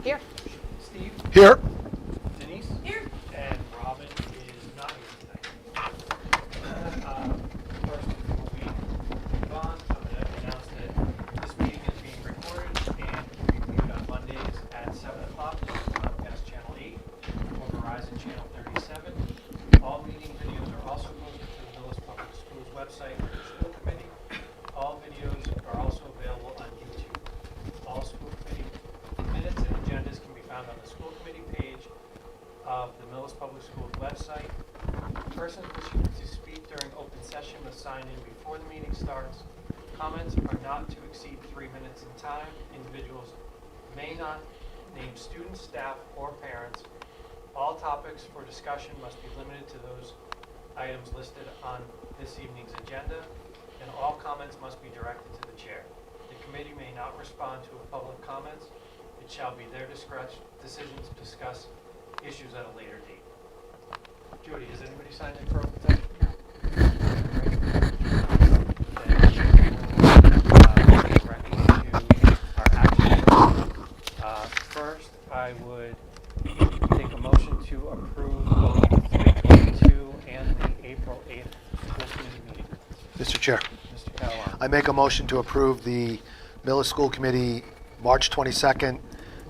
Here. Steve? Here. Denise? Here. And Robin is not here tonight. First, before we move on, I'm going to announce that this meeting is being recorded and will be viewed on Mondays at 7 o'clock on Comcast Channel 8 or Verizon Channel 37. All meeting videos are also posted to the Millis Public Schools website for the school committee. All videos are also available on YouTube. All school committee minutes and agendas can be found on the school committee page of the Millis Public Schools website. Persons wishing to speak during open session must sign in before the meeting starts. Comments are not to exceed 3 minutes in time. Individuals may not name students, staff, or parents. All topics for discussion must be limited to those items listed on this evening's agenda, and all comments must be directed to the chair. The committee may not respond to a public comments. It shall be their decision to discuss issues at a later date. Jody, has anybody signed in for open session? First, I would take a motion to approve both the 3/22 and the April 8th school committee meeting. Mr. Chair, Mr. Catalano. I make a motion to approve the Millis School Committee March 22nd,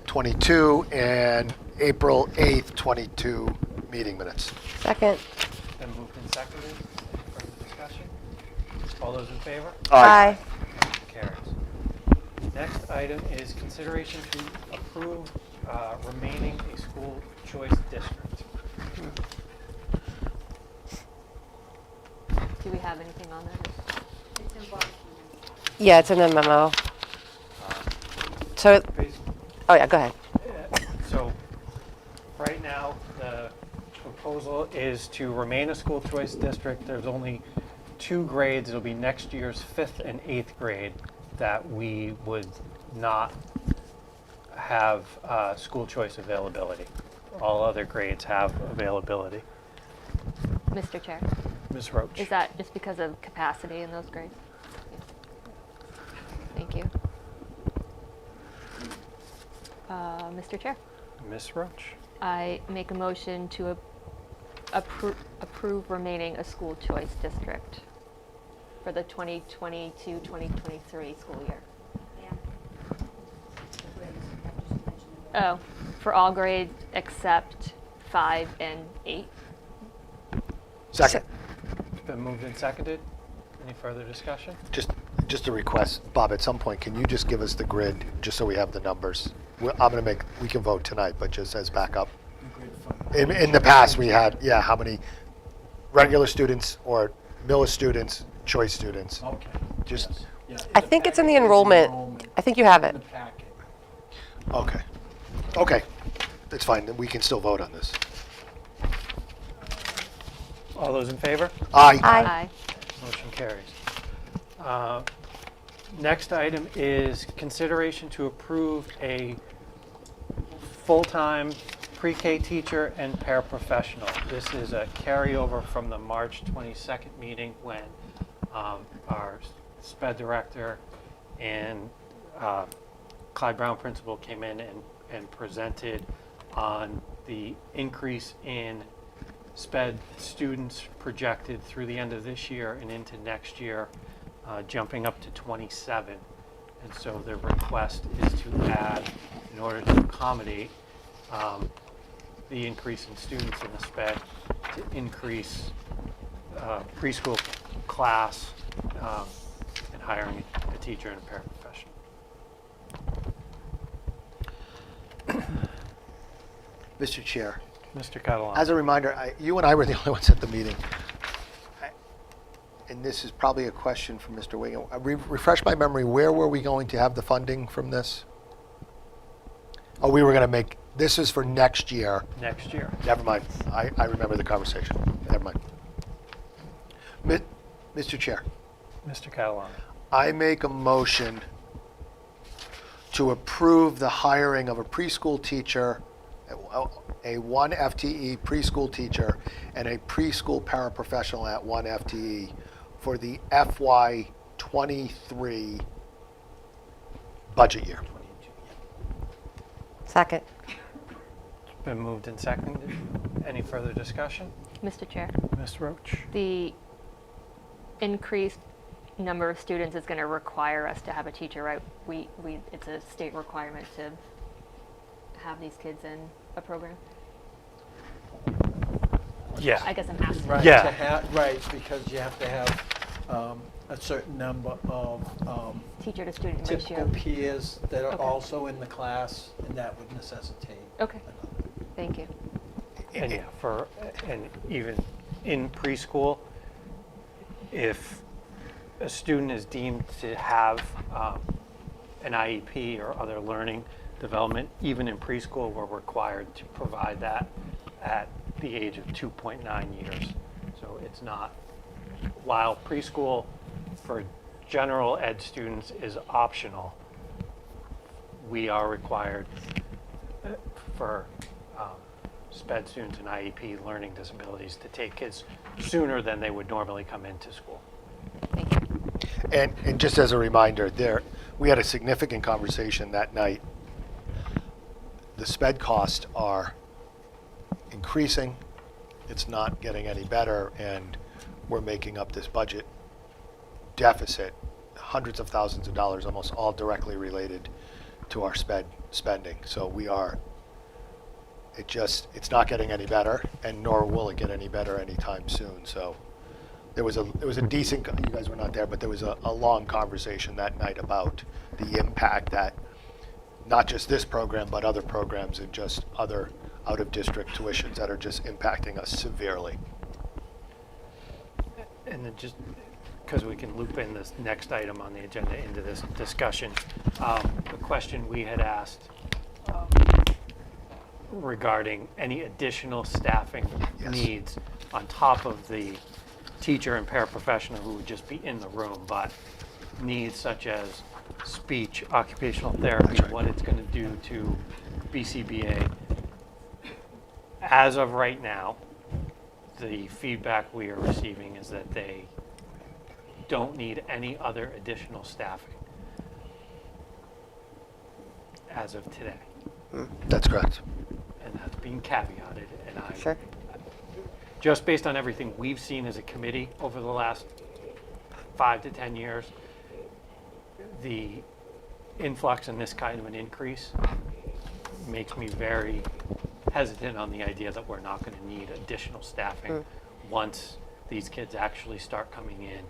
22 and April 8th, 22 meeting minutes. Second. Been moved and seconded. Any further discussion? All those in favor? Aye. Carries. Next item is consideration to approve remaining a school choice district. Do we have anything on that? Yeah, it's in the memo. So, oh yeah, go ahead. So, right now, the proposal is to remain a school choice district. There's only 2 grades. It'll be next year's 5th and 8th grade that we would not have school choice availability. All other grades have availability. Mr. Chair, Ms. Roach. is that just because of capacity in those grades? Thank you. Mr. Chair, Ms. Roach. I make a motion to approve remaining a school choice district for the 2022-2023 school year. Oh, for all grades except 5 and 8. Second. It's been moved and seconded. Any further discussion? Just a request, Bob, at some point, can you just give us the grid, just so we have the numbers? We can vote tonight, but just as backup. In the past, we had, how many regular students or Millis students, choice students? Okay. Just, Yes. I think it's in the enrollment. I think you have it. In the packet. okay. Okay, that's fine, then we can still vote on this. All those in favor? Aye. Aye. Motion carries. Next item is consideration to approve a full-time pre-K teacher and paraprofessional. This is a carryover from the March 22nd meeting when our SPED director and Clyde Brown principal came in and presented on the increase in SPED students projected through the end of this year and into next year, jumping up to 27. And so the request is to add, in order to accommodate the increase in students in the SPED, to increase preschool class and hiring a teacher and a paraprofessional. Mr. Chair, Mr. Catalano. as a reminder, you and I were the only ones at the meeting. And this is probably a question for Mr. Wigan. Refresh my memory, where were we going to have the funding from this? Oh, we were going to make, this is for next year. Next year. Never mind. I remember the conversation. Never mind. Mr. Chair, Mr. Catalano. I make a motion to approve the hiring of a preschool teacher, a 1 FTE preschool teacher, and a preschool paraprofessional at 1 FTE for the FY23 budget year. Second. Been moved and seconded. Any further discussion? Mr. Chair, Ms. Roach? the increased number of students is going to require us to have a teacher, right? It's a state requirement to have these kids in a program. Yeah. I guess I'm asking. Right, Yeah. right, because you have to have a certain number of Teacher to student typical ratio. peers that are Okay. also in the class, and that would necessitate Okay, another. thank you. And yeah, and even in preschool, if a student is deemed to have an IEP or other learning development, even in preschool, we're required to provide that at the age of 2.9 years. So it's not, while preschool for general ed students is optional, we are required for SPED students and IEP learning disabilities to take kids sooner than they would normally come into school. Thank you. And just as a reminder, we had a significant conversation that night. The SPED costs are increasing. It's not getting any better, and we're making up this budget deficit, hundreds of thousands of dollars, almost all directly related to our SPED spending. So it's not getting any better, and nor will it get any better anytime soon. So there was a decent, you guys were not there, but there was a long conversation that night about the impact that not just this program, but other programs and just other out-of-district tuitions that are just impacting us severely. And then just because we can loop in this next item on the agenda into this discussion, the question we had asked regarding any additional staffing Yes. needs on top of the teacher and paraprofessional who would just be in the room, but needs such as speech, occupational therapy, That's right. what it's going to do to BCBA. As of right now, the feedback we are receiving is that they don't need any other additional staffing as of today. That's correct. And that's being caveated, and Sure. just based on everything we've seen as a committee over the last 5 to 10 years, the influx in this kind of an increase makes me very hesitant on the idea that we're not going to need additional staffing once these kids actually start coming in,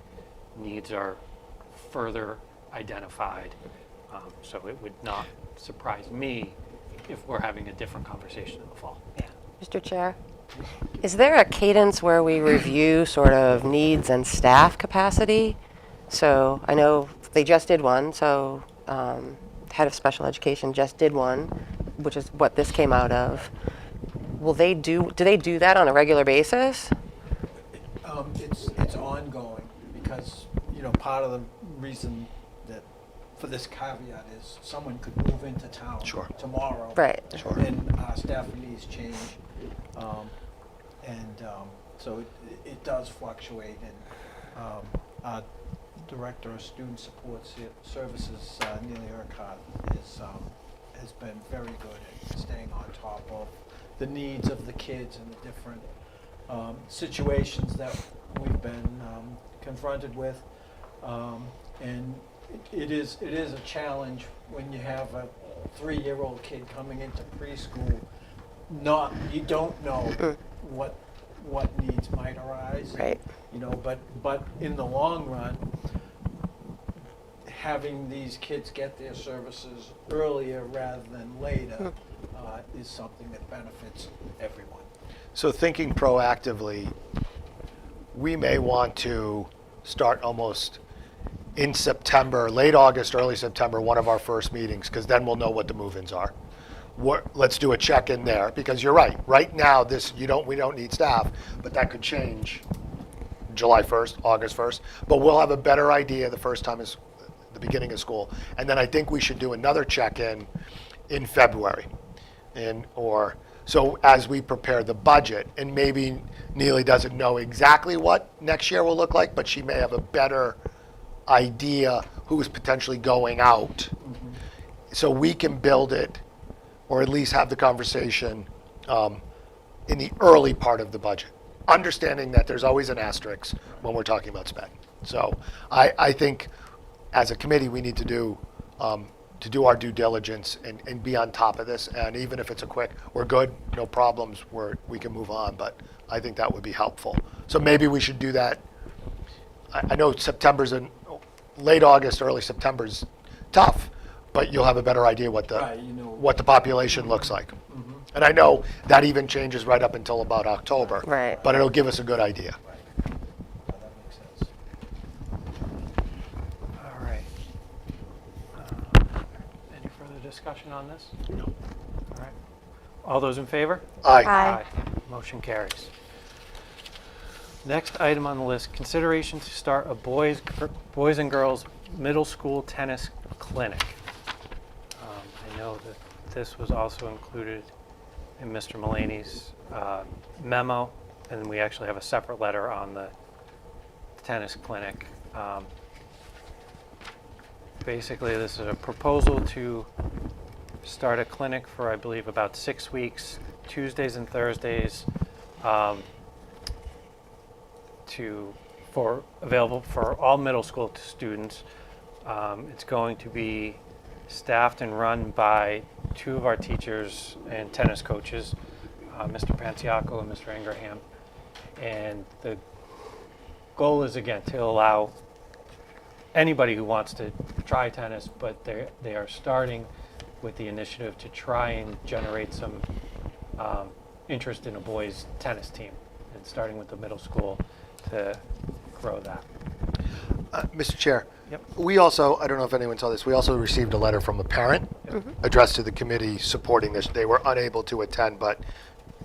needs are further identified. So it would not surprise me if we're having a different conversation in the fall. Mr. Chair, is there a cadence where we review sort of needs and staff capacity? So I know they just did one, so head of special education just did one, which is what this came out of. Do they do that on a regular basis? It's ongoing, because, part of the reason that for this caveat is someone could move into town Sure. tomorrow. Right. Sure. And our staffing needs change. So it does fluctuate, and our Director of Student Support Services, Neil Urquhart, has been very good at staying on top of the needs of the kids and the different situations that we've been confronted with. And it is a challenge when you have a 3-year-old kid coming into preschool. You don't know what needs might arise. Right. But in the long run, having these kids get their services earlier rather than later is something that benefits everyone. So thinking proactively, we may want to start almost in September, late August, early September, one of our first meetings, because then we'll know what the move-ins are. Let's do a check-in there, because you're right. Right now, we don't need staff, but that could change July 1st, August 1st. But we'll have a better idea the first time is the beginning of school. And then I think we should do another check-in in February. So as we prepare the budget, and maybe Neely doesn't know exactly what next year will look like, but she may have a better idea who's potentially going out. So we can build it or at least have the conversation in the early part of the budget, understanding that there's always an asterisk when we're talking about sped. So I think as a committee, we need to do our due diligence and be on top of this. And even if it's a quick, we're good, no problems, we can move on. But I think that would be helpful. So maybe we should do that. I know September's in late August, early September's tough, but you'll have a better idea what the Right, you know. what the population looks like. And I know that even changes right up until about October. Right. But it'll give us a good idea. Right. That makes sense. All right. Any further discussion on this? No. All right. All those in favor? Aye. Aye. Motion carries. Next item on the list, consideration to start a boys and girls middle school tennis clinic. I know that this was also included in Mr. Mulaney's memo, and we actually have a separate letter on the tennis clinic. Basically, this is a proposal to start a clinic for, I believe, about 6 weeks, Tuesdays and Thursdays, available for all middle school students. It's going to be staffed and run by 2 of our teachers and tennis coaches, Mr. Panciaco and Mr. Ingraham. And the goal is, again, to allow anybody who wants to try tennis, but they are starting with the initiative to try and generate some interest in a boys' tennis team, and starting with the middle school to grow that. Mr. Chair. Yep. We also, I don't know if anyone saw this, we also received a letter from a parent addressed to the committee supporting this. They were unable to attend, but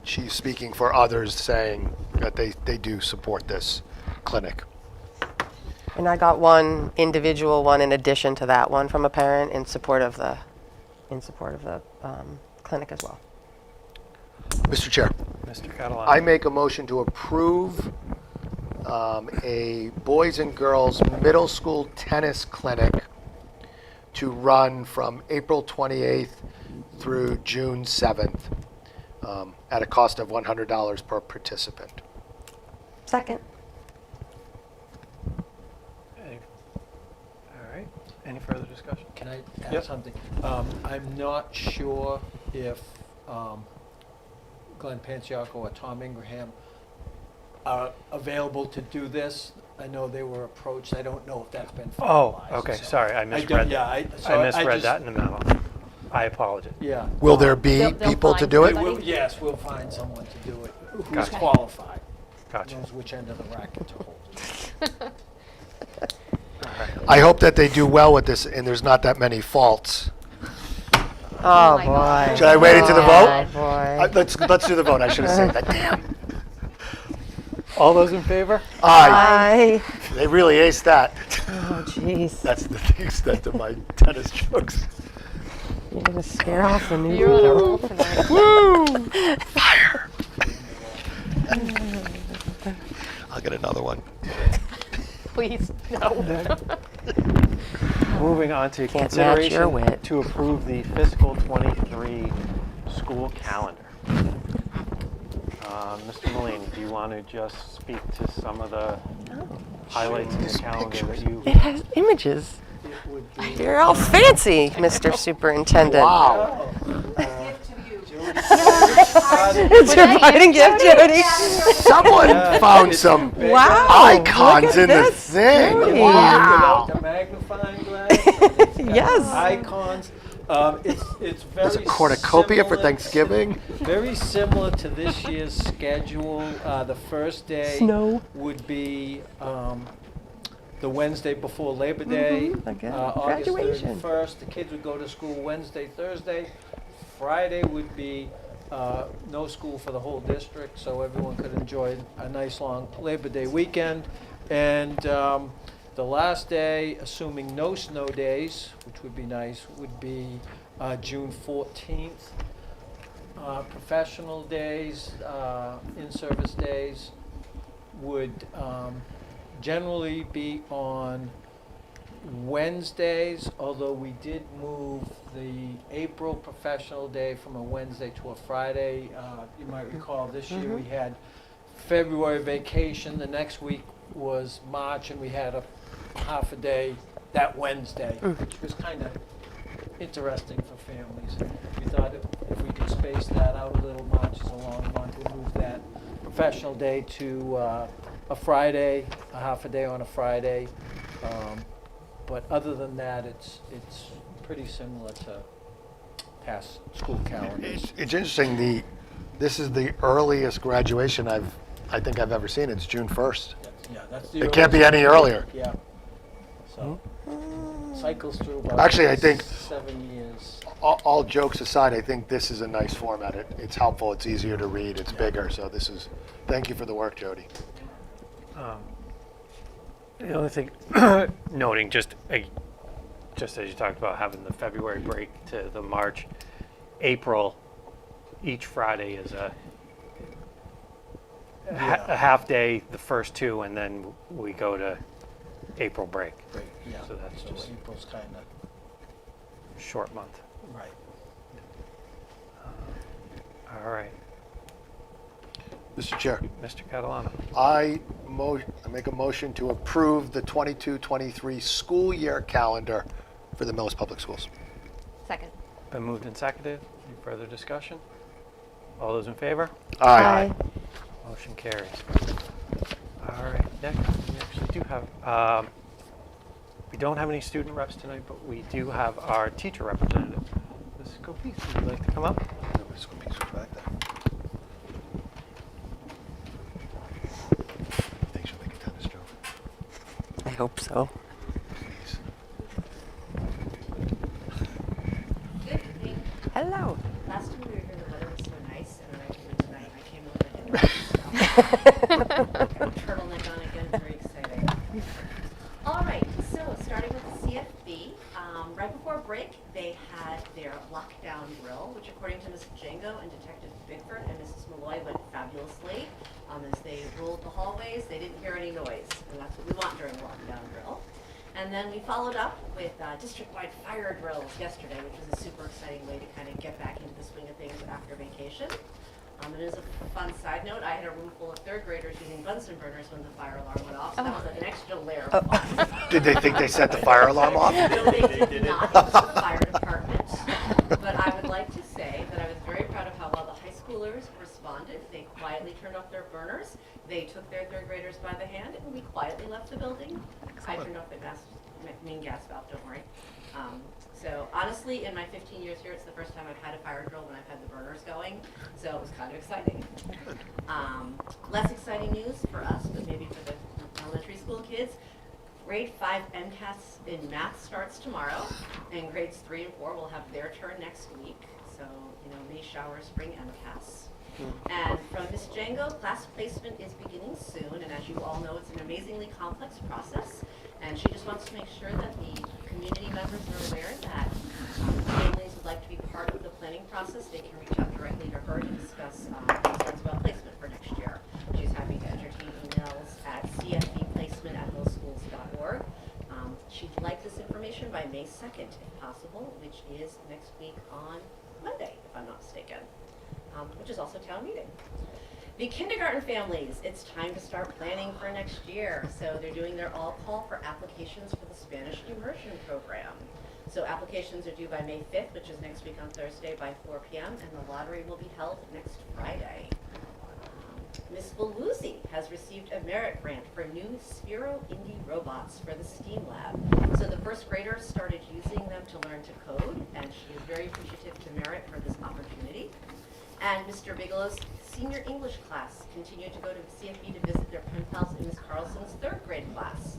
she's speaking for others, saying that they do support this clinic. And I got one individual one in addition to that one from a parent in support of the clinic as well. Mr. Chair, Mr. Catalano. I make a motion to approve a boys and girls middle school tennis clinic to run from April 28th through June 7th at a cost of $100 per participant. Second. All right. Any further discussion? Can I add Yep. something? I'm not sure if Glenn Panciaco or Tom Ingraham are available to do this. I know they were approached. I don't know if that's been Oh, finalized. okay, so- sorry, I misread yeah, that. so I misread just- that in the memo. I apologize. Yeah. Will there be They'll people to find do it? somebody. Yes, we'll find someone to do it who's Gotcha. qualified, Gotcha. knows which end of the racket to hold. I hope that they do well with this and there's not that many faults. Oh, my boy. God. Should I wait until the vote? Oh, boy. Let's do the vote. I should have said that. Damn. All those in favor? Aye. Aye. They really aced that. Oh, jeez. That's the extent of my tennis jokes. You're going to scare off the new You're on a people. roll tonight. Woo! Fire! I'll get another one. Please, no. Moving on to Can't match your consideration wit. to approve the fiscal 23 school calendar. Mr. Mulaney, do you want to just speak to some of the highlights in the calendar that you... It has images. It would be You're all fancy, Mr. Superintendent. Wow. It's your parting gift, Jody. Someone found some Wow. icons look at in the this. thing. Jody. Wow. the magnifying glass. and it's got Yes. Icons. It's very There's a cornucopia for similar- Thanksgiving. Very similar to this year's schedule. The first day Snow. would be the Wednesday before Labor Day, okay. August Graduation. 31st. The kids would go to school Wednesday, Thursday. Friday would be no school for the whole district, so everyone could enjoy a nice long Labor Day weekend. And the last day, assuming no snow days, which would be nice, would be June 14th. Professional days, in-service days would generally be on Wednesdays, although we did move the April professional day from a Wednesday to a Friday. You might recall this year we had February vacation, the next week was March, and we had a half a day that Wednesday, which was kind of interesting for families. We thought if we could space that out a little, March is a long month, we'd move that professional day to a Friday, a half a day on a Friday. But other than that, it's pretty similar to past school calendars. It's interesting. This is the earliest graduation I think I've ever seen. It's June 1st. That's the It can't be any earlier. Yeah. So cycles through about Actually, I think 7 years. All jokes aside, I think this is a nice format. It's helpful. It's easier to read. It's bigger. So thank you for the work, Jody. The only thing, noting just as you talked about having the February break to the March, April, each Friday is a half day, the first two, and then we go to April break. Right, yeah. So that's just April's kind of, short month. right. All right, Mr. Chair, Mr. Catalano. I make a motion to approve the 22-23 school year calendar for the Millis Public Schools. Second. Been moved and seconded. Any further discussion? All those in favor? Aye. Motion carries. All right, next, we actually do have, we don't have any student reps tonight, but we do have our teacher representative. Ms. Scopese, would you like to come up? Thanks for making time, Ms. Joe. I hope so. Good evening. Hello. Last time we were here, the weather was so nice, and then I came in tonight, I came over and got a turtleneck on again, very exciting. All right, so starting with the CFB, right before break, they had their lockdown drill, which according to Ms. Django and Detective Bickford and Mrs. Malloy went fabulously. As they ruled the hallways, they didn't hear any noise, and that's what we want during a lockdown drill. And then we followed up with district-wide fire drills yesterday, which was a super exciting way to kind of get back into the swing of things after vacation. And as a fun side note, I had a room full of third graders using Bunsen burners when the fire alarm went off, so that was an extra layer of fun. Did they think they set the fire alarm off? No, they did not. It was the fire department. But I would like to say that I was very proud of how well the high schoolers responded. They quietly turned off their burners. They took their third graders by the hand, and we quietly left the building. I turned off the main gas valve, don't worry. So honestly, in my 15 years here, it's the first time I've had a fire drill when I've had the burners going. So it was kind of exciting. Less exciting news for us, but maybe for the elementary school kids. Grade 5 MCAS in math starts tomorrow, and grades 3 and 4 will have their turn next week. So, May shower, spring MCAS. And from Ms. Django, class placement is beginning soon, and as you all know, it's an amazingly complex process. And she just wants to make sure that the community members are aware that families would like to be part of the planning process. They can reach out directly to her to discuss concerns about placement for next year. She's happy to entertain emails at cfbplacement@millschools.org. She'd like this information by May 2nd, if possible, which is next week on Monday, if I'm not mistaken, which is also town meeting. The kindergarten families, it's time to start planning for next year. So they're doing their all call for applications for the Spanish immersion program. So applications are due by May 5th, which is next week on Thursday by 4 p.m. and the lottery will be held next Friday. Ms. Valuzzi has received a merit grant for new Sphero indie robots for the STEAM lab. So the first graders started using them to learn to code, and she is very appreciative to Merit for this opportunity. And Mr. Bigelow's senior English class continued to go to CFB to visit their pen pals in Ms. Carlson's third grade class.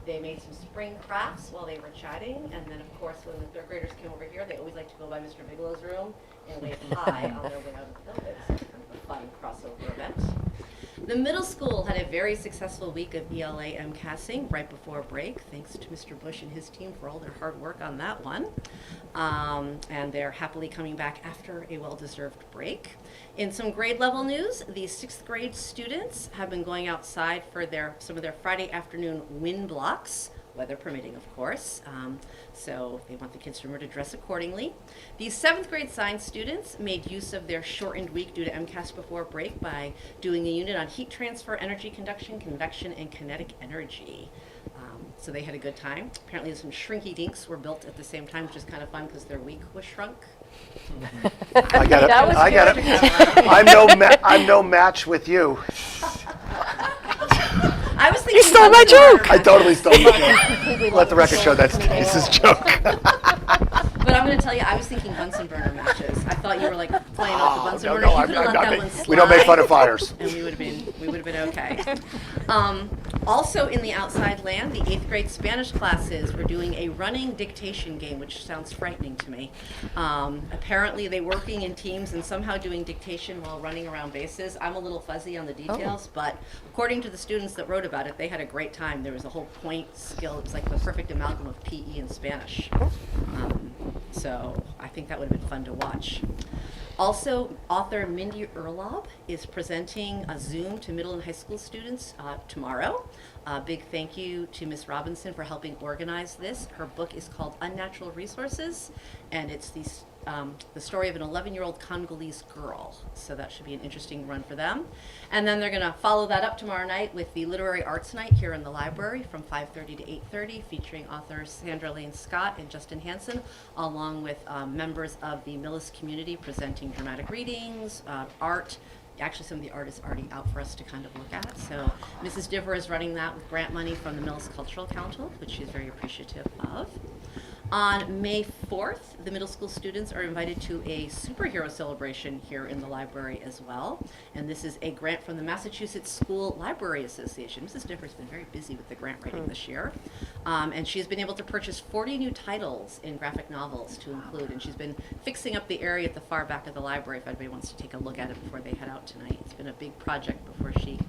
They made some spring crafts while they were chatting, and then of course when the third graders came over here, they always like to go by Mr. Bigelow's room and wave hi on their way out of the building. So it's kind of a fun crossover event. The middle school had a very successful week of ELA MCASing right before break, thanks to Mr. Bush and his team for all their hard work on that one. And they're happily coming back after a well-deserved break. In some grade level news, the 6th grade students have been going outside for some of their Friday afternoon wind blocks weather permitting, of course. So they want the kids to remember to dress accordingly. The 7th grade science students made use of their shortened week due to MCAS before break by doing a unit on heat transfer, energy conduction, convection, and kinetic energy. So they had a good time. Apparently some shrinky dinks were built at the same time, which is kind of fun because their week was shrunk. I got it. That was I got good. it. I'm no match with you. I was thinking stole my Bunsen burner joke! I totally stole your joke. Let the record show that's Denise's joke. But I'm going to tell you, I was thinking Bunsen burner matches. I thought you were like playing off the Bunsen No, burner. no, You I'm could have not let that making- one slide. we don't make fun of fires. And we would have been okay. Also in the outside land, the 8th grade Spanish classes were doing a running dictation game, which sounds frightening to me. Apparently they working in teams and somehow doing dictation while running around bases. I'm a little fuzzy on the details, but according to the students that wrote about it, they had a great time. There was a whole point skill. It was like the perfect amalgam of PE and Spanish. So I think that would have been fun to watch. Also, author Mindy Erlob is presenting a Zoom to middle and high school students tomorrow. Big thank you to Ms. Robinson for helping organize this. Her book is called Unnatural Resources, and it's the story of an 11-year-old Congolese girl. So that should be an interesting run for them. And then they're going to follow that up tomorrow night with the Literary Arts Night here in the library from 5:30 to 8:30, featuring authors Sandra Lane Scott and Justin Hansen, along with members of the Millis community presenting dramatic readings, art. Actually, some of the art is already out for us to kind of look at. So Mrs. Diver is running that with grant money from the Millis Cultural Council, which she's very appreciative of. On May 4th, the middle school students are invited to a superhero celebration here in the library as well. And this is a grant from the Massachusetts School Library Association. Mrs. Differ's been very busy with the grant writing this year. And she's been able to purchase 40 new titles in graphic novels to include. And she's been fixing up the area at the far back of the library if anybody wants to take a look at it before they head out tonight. It's been a big project before she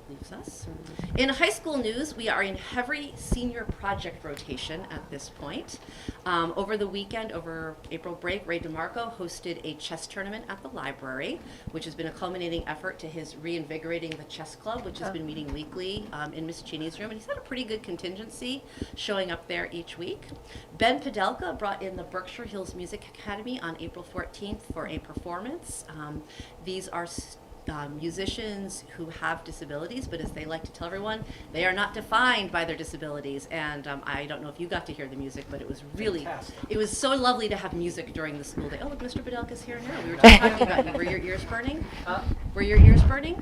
leaves us. In high school news, we are in heavy senior project rotation at this point. Over the weekend, over April break, Ray DeMarco hosted a chess tournament at the library, which has been a culminating effort to his reinvigorating the chess club, which has been meeting weekly in Miss Cheney's room. And he's had a pretty good contingency showing up there each week. Ben Padelka brought in the Berkshire Hills Music Academy on April 14th for a performance. These are musicians who have disabilities, but as they like to tell everyone, they are not defined by their disabilities. And I don't know if you got to hear the music, but it was really, Fantastic. it was so lovely to have music during the school day. Oh, look, Mr. Padelka's here now. We were just talking about you. Were your ears burning? Were your ears burning?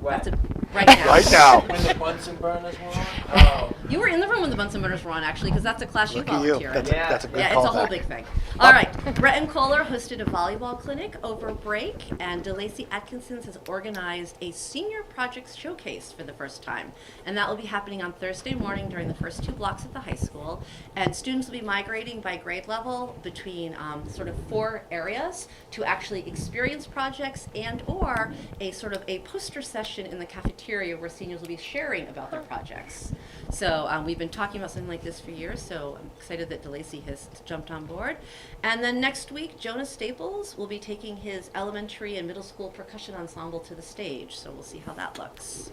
That's a, right now. Right now. When the Bunsen burners were on? Oh. You were in the room when the Bunsen burners were on, actually, because that's a class you Look at you. volunteer in. That's a good Yeah, call. it's a whole big thing. All right, Breton Kohler hosted a volleyball clinic over break, and DeLacy Atkinson has organized a senior projects showcase for the first time. And that will be happening on Thursday morning during the first 2 blocks at the high school. And students will be migrating by grade level between sort of 4 areas to actually experience projects and or a sort of a poster session in the cafeteria where seniors will be sharing about their projects. So we've been talking about something like this for years, so I'm excited that DeLacy has jumped on board. And then next week, Jonas Staples will be taking his elementary and middle school percussion ensemble to the stage, so we'll see how that looks.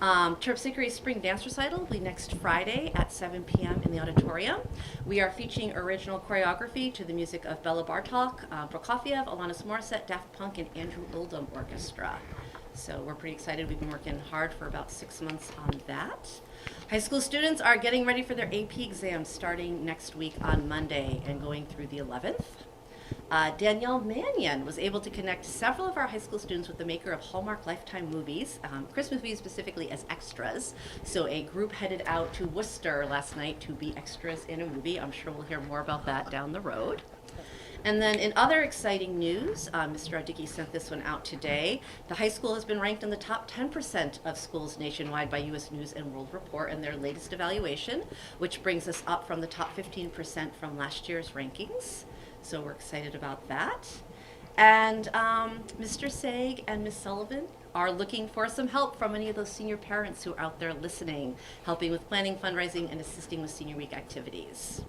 Terpsichore's Spring Dance Recital will be next Friday at 7 p.m. in the auditorium. We are featuring original choreography to the music of Bela Bartok, Prokofiev, Alanis Morissette, Daft Punk, and Andrew Oldham Orchestra. So we're pretty excited. We've been working hard for about 6 months on that. High school students are getting ready for their AP exams starting next week on Monday and going through the 11th. Danielle Mannion was able to connect several of our high school students with the maker of Hallmark Lifetime movies, Christmas movies specifically, as extras. So a group headed out to Worcester last night to be extras in a movie. I'm sure we'll hear more about that down the road. And then in other exciting news, Mr. Radicki sent this one out today. The high school has been ranked in the top 10% of schools nationwide by U.S. News and World Report in their latest evaluation, which brings us up from the top 15% from last year's rankings. So we're excited about that. And Mr. Saig and Ms. Sullivan are looking for some help from any of those senior parents who are out there listening, helping with planning, fundraising, and assisting with Senior Week activities.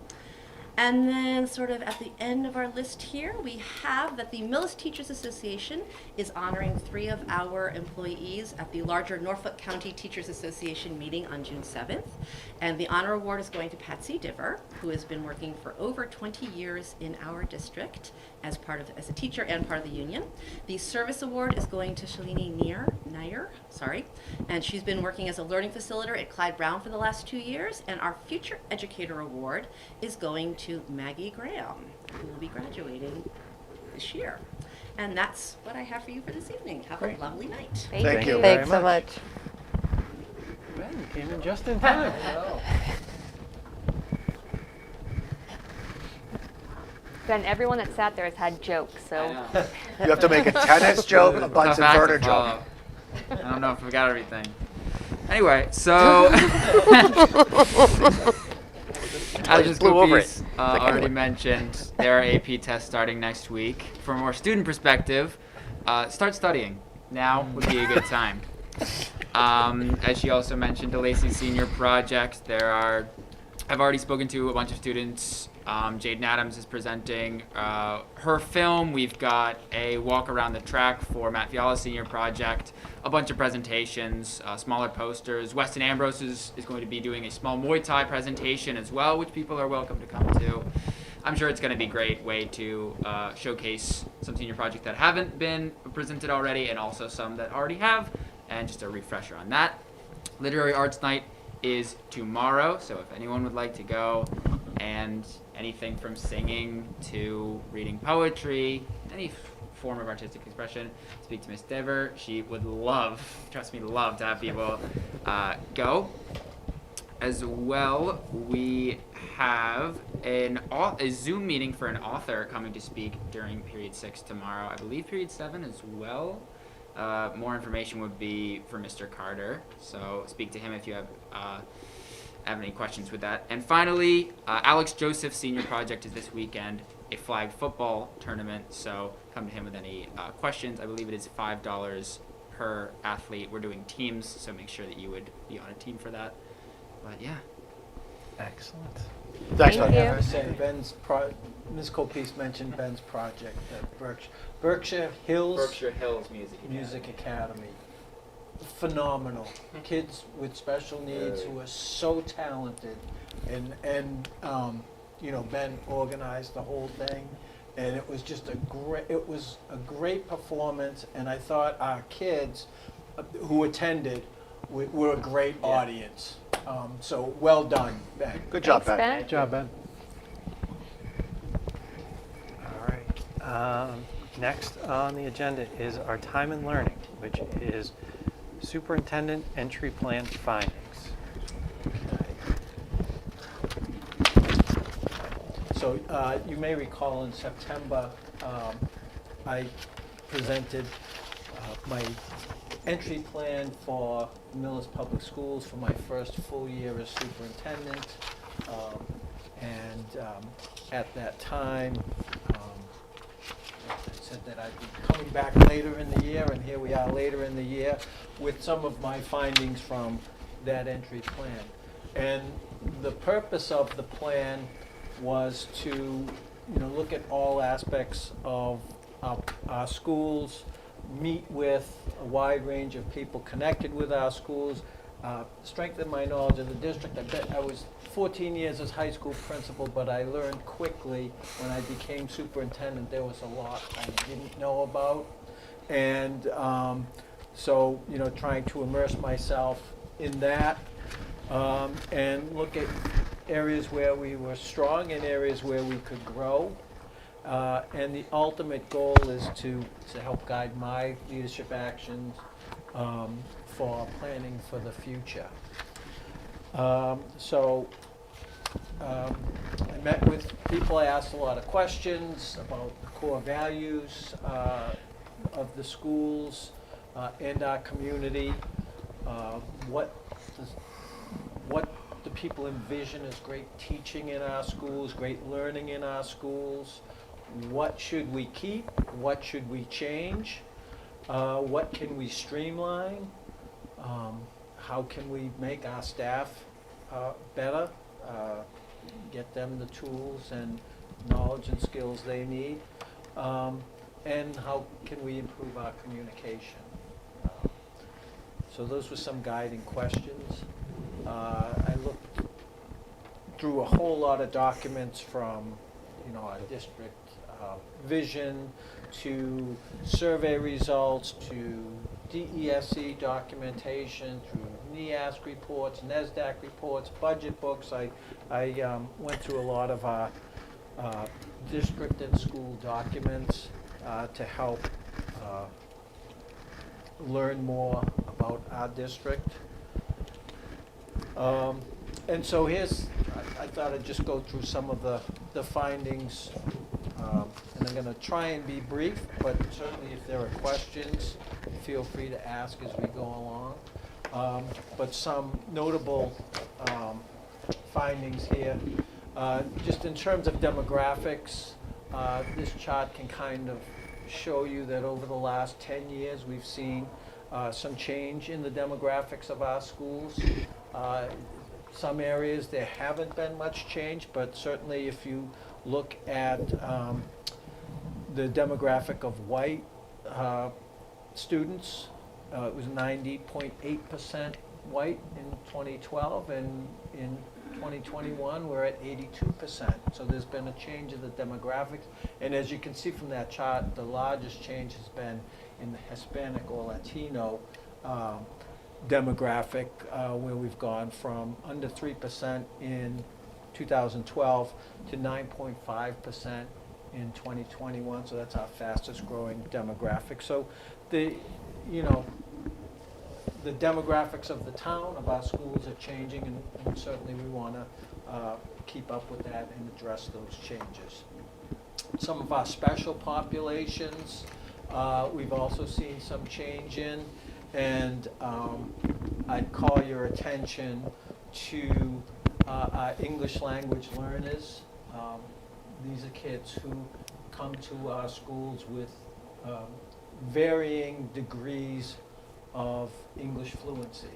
And then sort of at the end of our list here, we have that the Millis Teachers Association is honoring 3 of our employees at the larger Norfolk County Teachers Association meeting on June 7th. And the honor award is going to Patsy Diver, who has been working for over 20 years in our district as a teacher and part of the union. The service award is going to Shalini Nair, and she's been working as a learning facilitator at Clyde Brown for the last 2 years. And our Future Educator Award is going to Maggie Graham, who will be graduating this year. And that's what I have for you for this evening. Have a lovely night. Thank you. Thanks so much. Ben, you came in just in time. Ben, everyone that sat there has had jokes, so. You have to make a tennis joke, a Bunsen Tough act burner to joke. follow. I don't know if we got everything. Anyway, so as the blew over Scoopies already mentioned, there are AP tests starting next week. From a more student perspective, start studying. Now would be a good time. As she also mentioned, DeLacy's senior project, I've already spoken to a bunch of students. Jaden Adams is presenting her film. We've got a walk around the track for Matt Fiala's senior project, a bunch of presentations, smaller posters. Weston Ambrose is going to be doing a small Muay Thai presentation as well, which people are welcome to come to. I'm sure it's going to be a great way to showcase some senior projects that haven't been presented already and also some that already have, and just a refresher on that. Literary Arts Night is tomorrow, so if anyone would like to go, and anything from singing to reading poetry, any form of artistic expression, speak to Miss Dever. She would love to have people go. As well, we have a Zoom meeting for an author coming to speak during Period 6 tomorrow. I believe Period 7 as well. More information would be for Mr. Carter, so speak to him if you have any questions with that. And finally, Alex Joseph's senior project is this weekend, a flag football tournament, so come to him with any questions. I believe it is $5 per athlete. We're doing teams, so make sure that you would be on a team for that. But yeah. Excellent. Thanks, Thank Ben. you. I say Ms. Copese mentioned Ben's project at Berkshire Hills Music Academy. Phenomenal. Kids with special needs who are so talented, and Ben organized the whole thing, and it was just a great performance, and I thought our kids who attended were a great audience. So well done, Ben. Good job, Thanks, Ben. Good job, Ben. All right. Next on the agenda is our time and learning, which is Superintendent Entry Plan Findings. So you may recall in September, I presented my entry plan for Millis Public Schools for my first full year as superintendent. At that time, I said that I'd be coming back later in the year, and here we are later in the year with some of my findings from that entry plan. And the purpose of the plan was to, look at all aspects of our schools, meet with a wide range of people connected with our schools, strengthen my knowledge of the district. I was 14 years as high school principal, but I learned quickly when I became superintendent there was a lot I didn't know about. And so, trying to immerse myself in that and look at areas where we were strong and areas where we could grow. And the ultimate goal is to help guide my leadership actions for planning for the future. I met with people, I asked a lot of questions about the core values of the schools and our community. What do people envision as great teaching in our schools, great learning in our schools? What should we keep? What should we change? What can we streamline? How can we make our staff better? get them the tools and knowledge and skills they need, and how can we improve our communication. So those were some guiding questions. I looked through a whole lot of documents from, our district vision to survey results to DESE documentation through NEASC reports, NESDAQ reports, budget books. I went through a lot of our district and school documents to help learn more about our district. And so I thought I'd just go through some of the findings, and I'm going to try and be brief, but certainly if there are questions, feel free to ask as we go along. But some notable findings here. Just in terms of demographics, this chart can kind of show you that over the last 10 years, we've seen some change in the demographics of our schools. Some areas there haven't been much change, but certainly if you look at the demographic of white students, it was 90.8% white in 2012, and in 2021 we're at 82%. So there's been a change in the demographics, and as you can see from that chart, the largest change has been in the Hispanic or Latino demographic, where we've gone from under 3% in 2012 to 9.5% in 2021. So that's our fastest growing demographic. So the demographics of the town, of our schools are changing, and certainly we want to keep up with that and address those changes. Some of our special populations, we've also seen some change in, and I'd call your attention to our English language learners. These are kids who come to our schools with varying degrees of English fluency.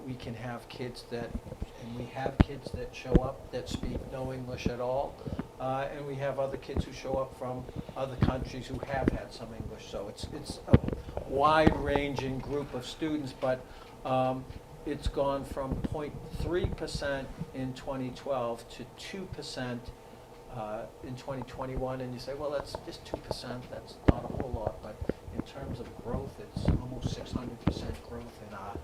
We can have kids and we have kids that show up that speak no English at all, and we have other kids who show up from other countries who have had some English. So it's a wide-ranging group of students, but it's gone from 0.3% in 2012 to 2% in 2021, and you say, well, that's just 2%, that's not a whole lot, but in terms of growth, it's almost 600% growth in our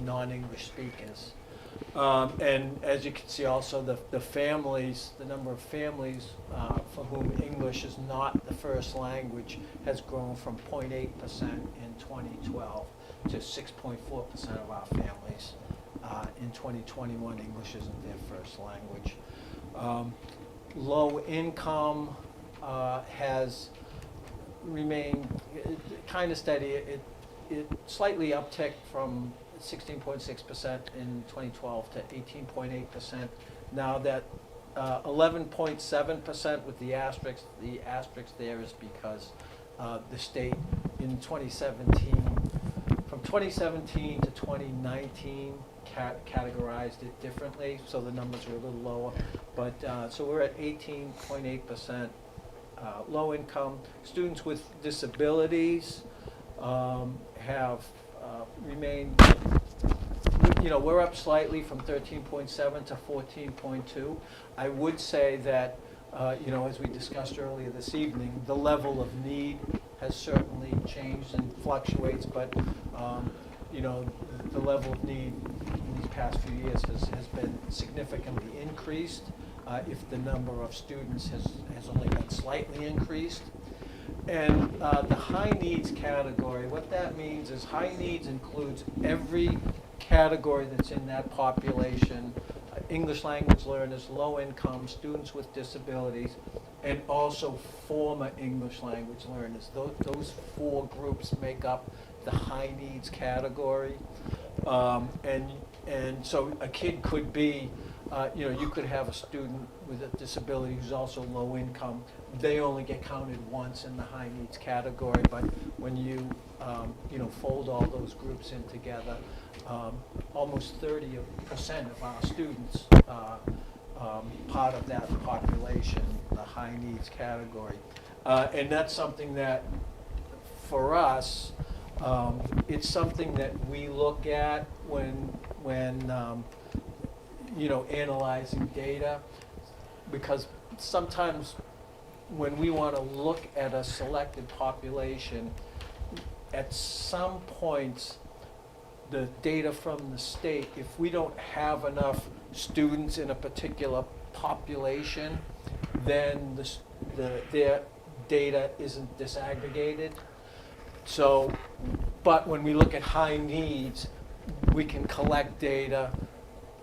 non-English speakers. And as you can see also, the families, the number of families for whom English is not the first language has grown from 0.8% in 2012 to 6.4% of our families in 2021. English isn't their first language. Low income has remained kind of steady. It slightly upticked from 16.6% in 2012 to 18.8%. Now that 11.7% with the asterisk there is because the state in 2017, from 2017 to 2019, categorized it differently, so the numbers were a little lower. But so we're at 18.8% low income. Students with disabilities have remained, we're up slightly from 13.7 to 14.2. I would say that, as we discussed earlier this evening, the level of need has certainly changed and fluctuates, but, the level of need in these past few years has been significantly increased, if the number of students has only been slightly increased. And the high needs category, what that means is high needs includes every category that's in that population: English language learners, low income, students with disabilities, and also former English language learners. Those four groups make up the high needs category. And so a kid could be, you could have a student with a disability who's also low income. They only get counted once in the high needs category, but when you, fold all those groups in together, almost 30% of our students part of that population, the high needs category. And that's something that, for us, it's something that we look at when analyzing data, because sometimes when we want to look at a selected population, at some points, the data from the state, if we don't have enough students in a particular population, then their data isn't disaggregated. So, but when we look at high needs, we can collect data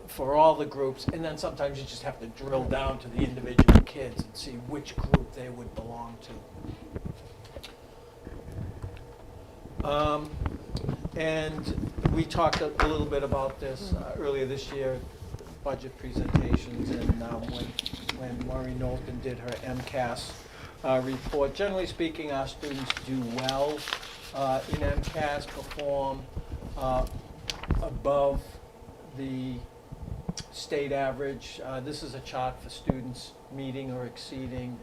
for all the groups, and then sometimes you just have to drill down to the individual kids and see which group they would belong to. And we talked a little bit about this earlier this year, budget presentations, and when Maureen Knowlton did her MCAS report. Generally speaking, our students do well in MCAS, perform above the state average. This is a chart for students meeting or exceeding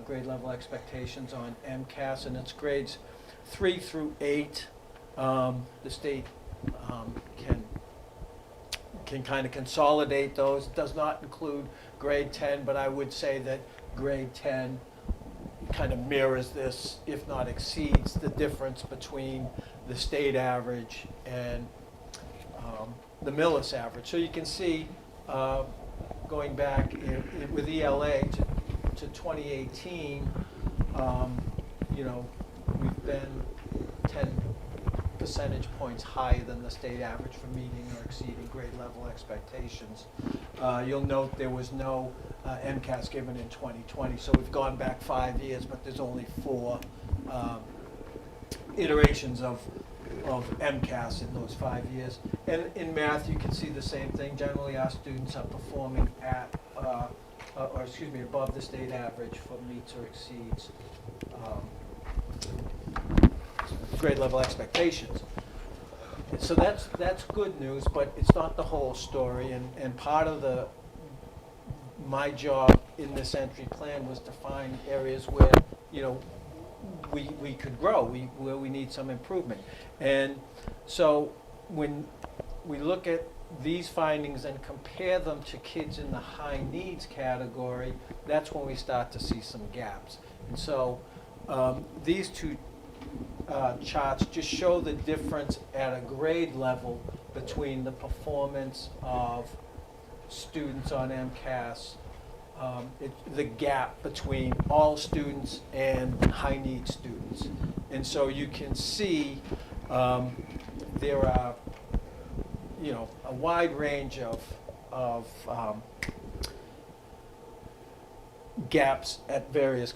grade level expectations on MCAS, and it's grades 3 through 8. The state can kind of consolidate those. It does not include grade 10, but I would say that grade 10 kind of mirrors this, if not exceeds, the difference between the state average and the Millis average. So you can see, going back with ELA to 2018, we've been 10 percentage points higher than the state average for meeting or exceeding grade level expectations. You'll note there was no MCAS given in 2020, so we've gone back 5 years, but there's only 4 iterations of MCAS in those 5 years. And in math, you can see the same thing. Generally, our students are performing at, above the state average for meets or exceeds grade level expectations. So that's good news, but it's not the whole story. And part of my job in this entry plan was to find areas where we could grow, where we need some improvement. And so when we look at these findings and compare them to kids in the high needs category, that's when we start to see some gaps. And so these two charts just show the difference at a grade level between the performance of students on MCAS, the gap between all students and high need students. And so you can see there are a wide range of gaps at various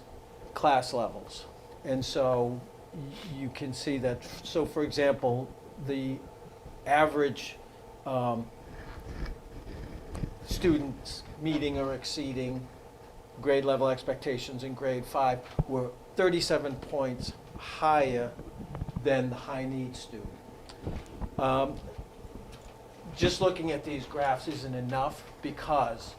class levels. And so you can see that, so for example, the average students meeting or exceeding grade level expectations in grade 5 were 37 points higher than the high need student. Just looking at these graphs isn't enough, because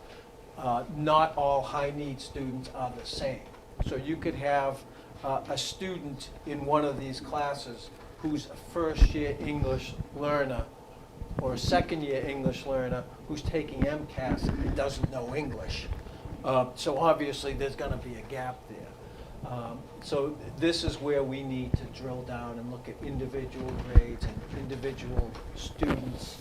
not all high need students are the same. So you could have a student in one of these classes who's a first-year English learner or a second-year English learner who's taking MCAS and doesn't know English. So obviously there's going to be a gap there. So this is where we need to drill down and look at individual grades and individual students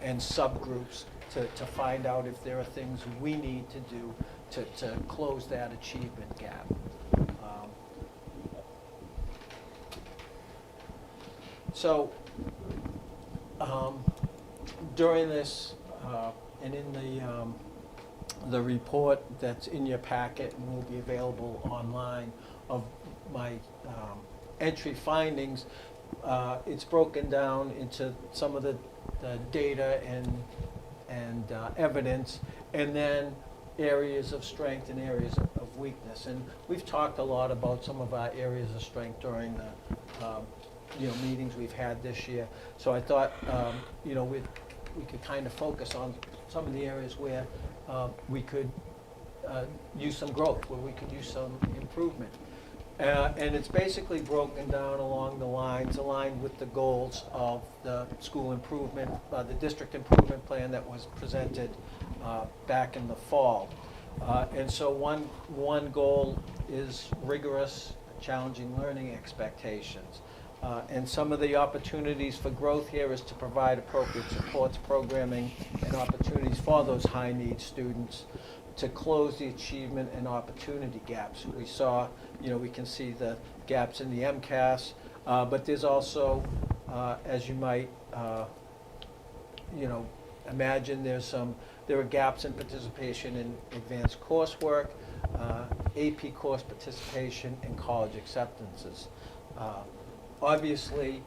and subgroups to find out if there are things we need to do to close that achievement gap. So during this, and in the report that's in your packet and will be available online of my entry findings, it's broken down into some of the data and evidence, and then areas of strength and areas of weakness. And we've talked a lot about some of our areas of strength during the meetings we've had this year. So I thought, we could kind of focus on some of the areas where we could use some growth, where we could use some improvement. And it's basically broken down along the lines, aligned with the goals of the school improvement, the district improvement plan that was presented back in the fall. And so one goal is rigorous, challenging learning expectations. And some of the opportunities for growth here is to provide appropriate supports, programming, and opportunities for those high-need students, to close the achievement and opportunity gaps. We saw, we can see the gaps in the MCAS, but there's also, as you might, imagine, there are gaps in participation in advanced coursework, AP course participation, and college acceptances. Obviously,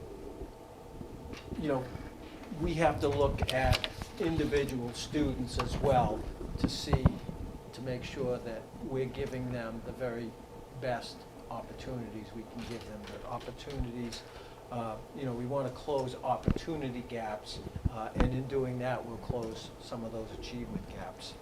we have to look at individual students as well to make sure that we're giving them the very best opportunities we can give them. The opportunities, we want to close opportunity gaps, and in doing that, we'll close some of those achievement gaps.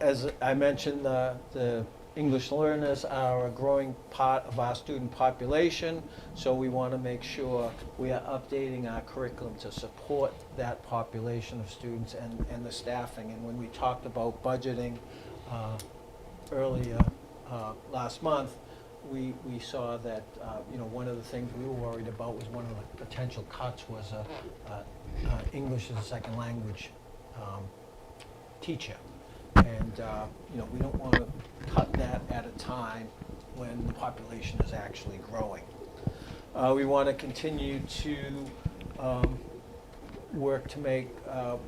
As I mentioned, the English learners are a growing part of our student population, so we want to make sure we are updating our curriculum to support that population of students and the staffing. And when we talked about budgeting earlier last month, we saw that one of the things we were worried about was one of the potential cuts was English as a second language teacher. And we don't want to cut that at a time when the population is actually growing. We want to continue to work to make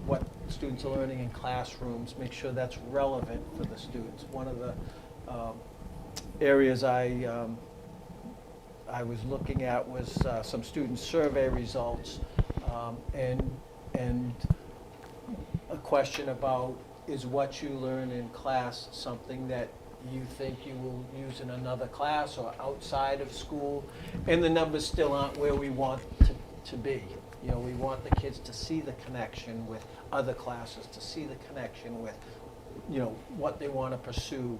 what students are learning in classrooms, make sure that's relevant for the students. One of the areas I was looking at was some student survey results, and a question about, is what you learn in class something that you think you will use in another class or outside of school? And the numbers still aren't where we want to be. We want the kids to see the connection with other classes, to see the connection with, what they want to pursue,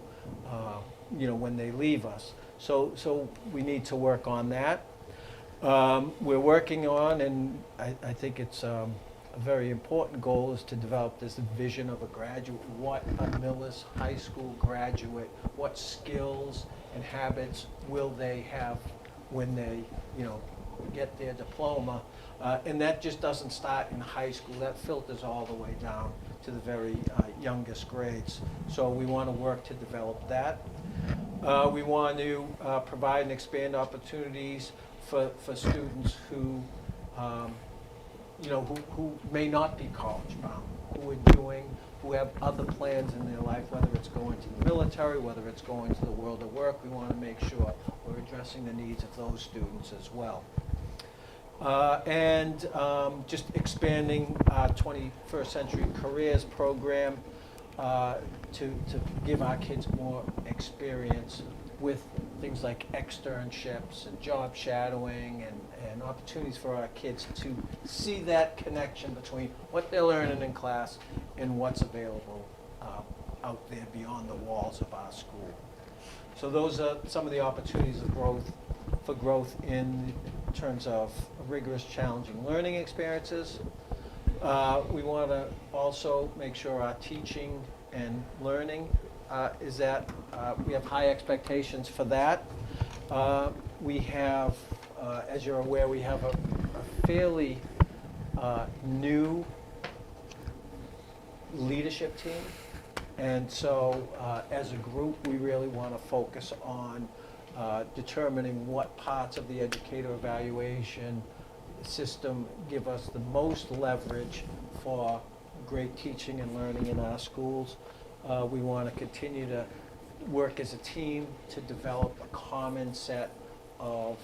when they leave us. So we need to work on that. We're working on, and I think it's a very important goal, is to develop this vision of a graduate. What a Millis High School graduate, what skills and habits will they have when they, get their diploma? And that just doesn't start in high school. That filters all the way down to the very youngest grades. So we want to work to develop that. We want to provide and expand opportunities for students who who may not be college bound, who have other plans in their life, whether it's going to the military, whether it's going to the world of work. We want to make sure we're addressing the needs of those students as well. And just expanding our 21st Century Careers program to give our kids more experience with things like externships and job shadowing and opportunities for our kids to see that connection between what they're learning in class and what's available out there beyond the walls of our school. So those are some of the opportunities of growth in terms of rigorous, challenging learning experiences. We want to also make sure our teaching and learning is that we have high expectations for that. We have, as you're aware, we have a fairly new leadership team. And so as a group, we really want to focus on determining what parts of the educator evaluation system give us the most leverage for great teaching and learning in our schools. We want to continue to work as a team to develop a common set of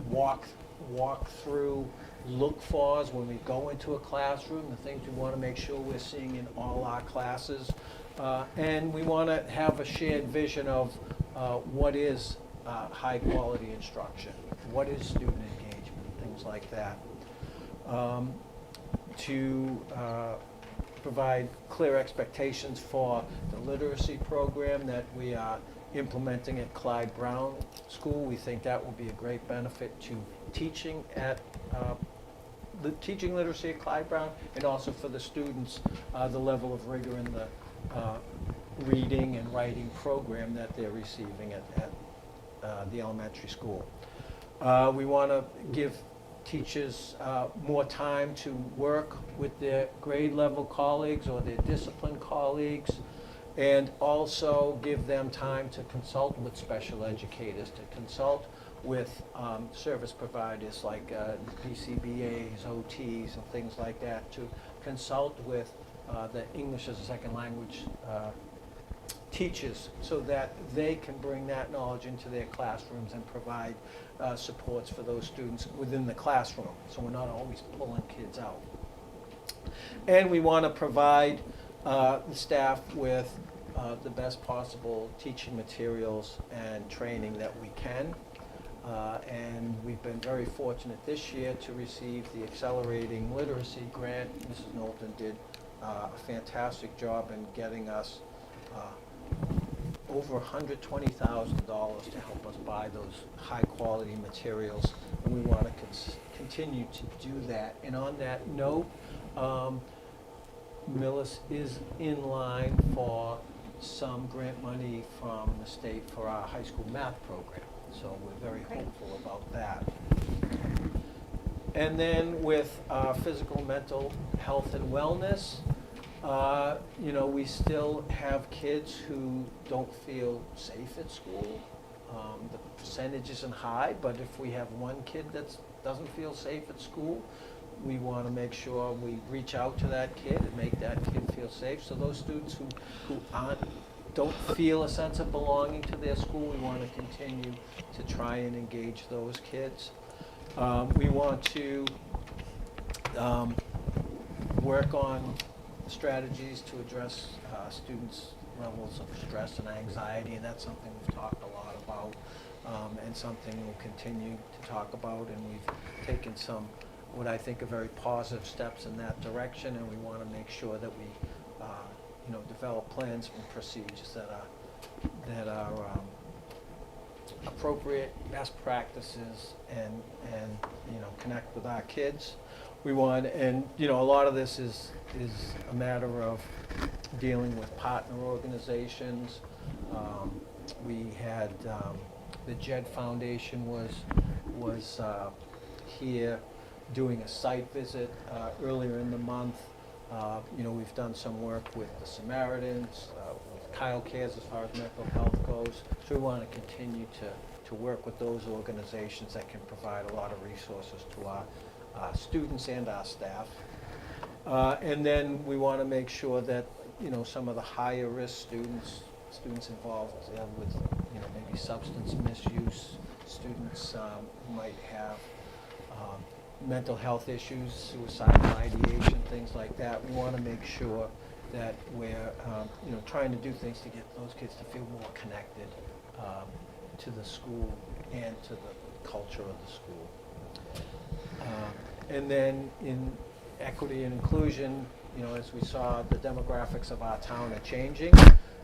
walk-through look-fors when we go into a classroom, the things we want to make sure we're seeing in all our classes. And we want to have a shared vision of what is high-quality instruction, what is student engagement, things things like that. To provide clear expectations for the literacy program that we are implementing at Clyde Brown School. We think that will be a great benefit to teaching at teaching literacy at Clyde Brown, and also for the students, the level of rigor in the reading and writing program that they're receiving at the elementary school. We want to give teachers more time to work with their grade level colleagues or their discipline colleagues, and also give them time to consult with special educators, to consult with service providers like PCBAs, OTs, and things like that, to consult with the English as a second language teachers, so that they can bring that knowledge into their classrooms and provide supports for those students within the classroom, so we're not always pulling kids out. And we want to provide the staff with the best possible teaching materials and training that we can. And we've been very fortunate this year to receive the Accelerating Literacy Grant. Mrs. Knowlton did a fantastic job in getting us over $120,000 to help us buy those high-quality materials, and we want to continue to do that. And on that note, Millis is in line for some grant money from the state for our high school math program, so we're very hopeful about that. And then with physical, mental health and wellness, you know, we still have kids who don't feel safe at school. The percentage isn't high, but if we have one kid that doesn't feel safe at school, we want to make sure we reach out to that kid and make that kid feel safe. So those students who don't feel a sense of belonging to their school, we want to continue to try and engage those kids. We want to work on strategies to address students' levels of stress and anxiety, and that's something we've talked a lot about, and something we'll continue to talk about, and we've taken some, what I think are very positive steps in that direction, and we want to make sure that we you know, develop plans and procedures that are appropriate, best practices, and you know, connect with our kids. We want, and you know, a lot of this is a matter of dealing with partner organizations. We had the JED Foundation was here doing a site visit earlier in the month. You know, we've done some work with the Samaritans, with Kyle Cares as far as mental health goes. So we want to continue to work with those organizations that can provide a lot of resources to our students and our staff. And then we want to make sure that, you know, some of the higher risk students involved with, you know, maybe substance misuse, students who might have mental health issues, suicidal ideation, things like that. We want to make sure that we're you know, trying to do things to get those kids to feel more connected to the school and to the culture of the school. And then in equity and inclusion, you know, as we saw, the demographics of our town are changing,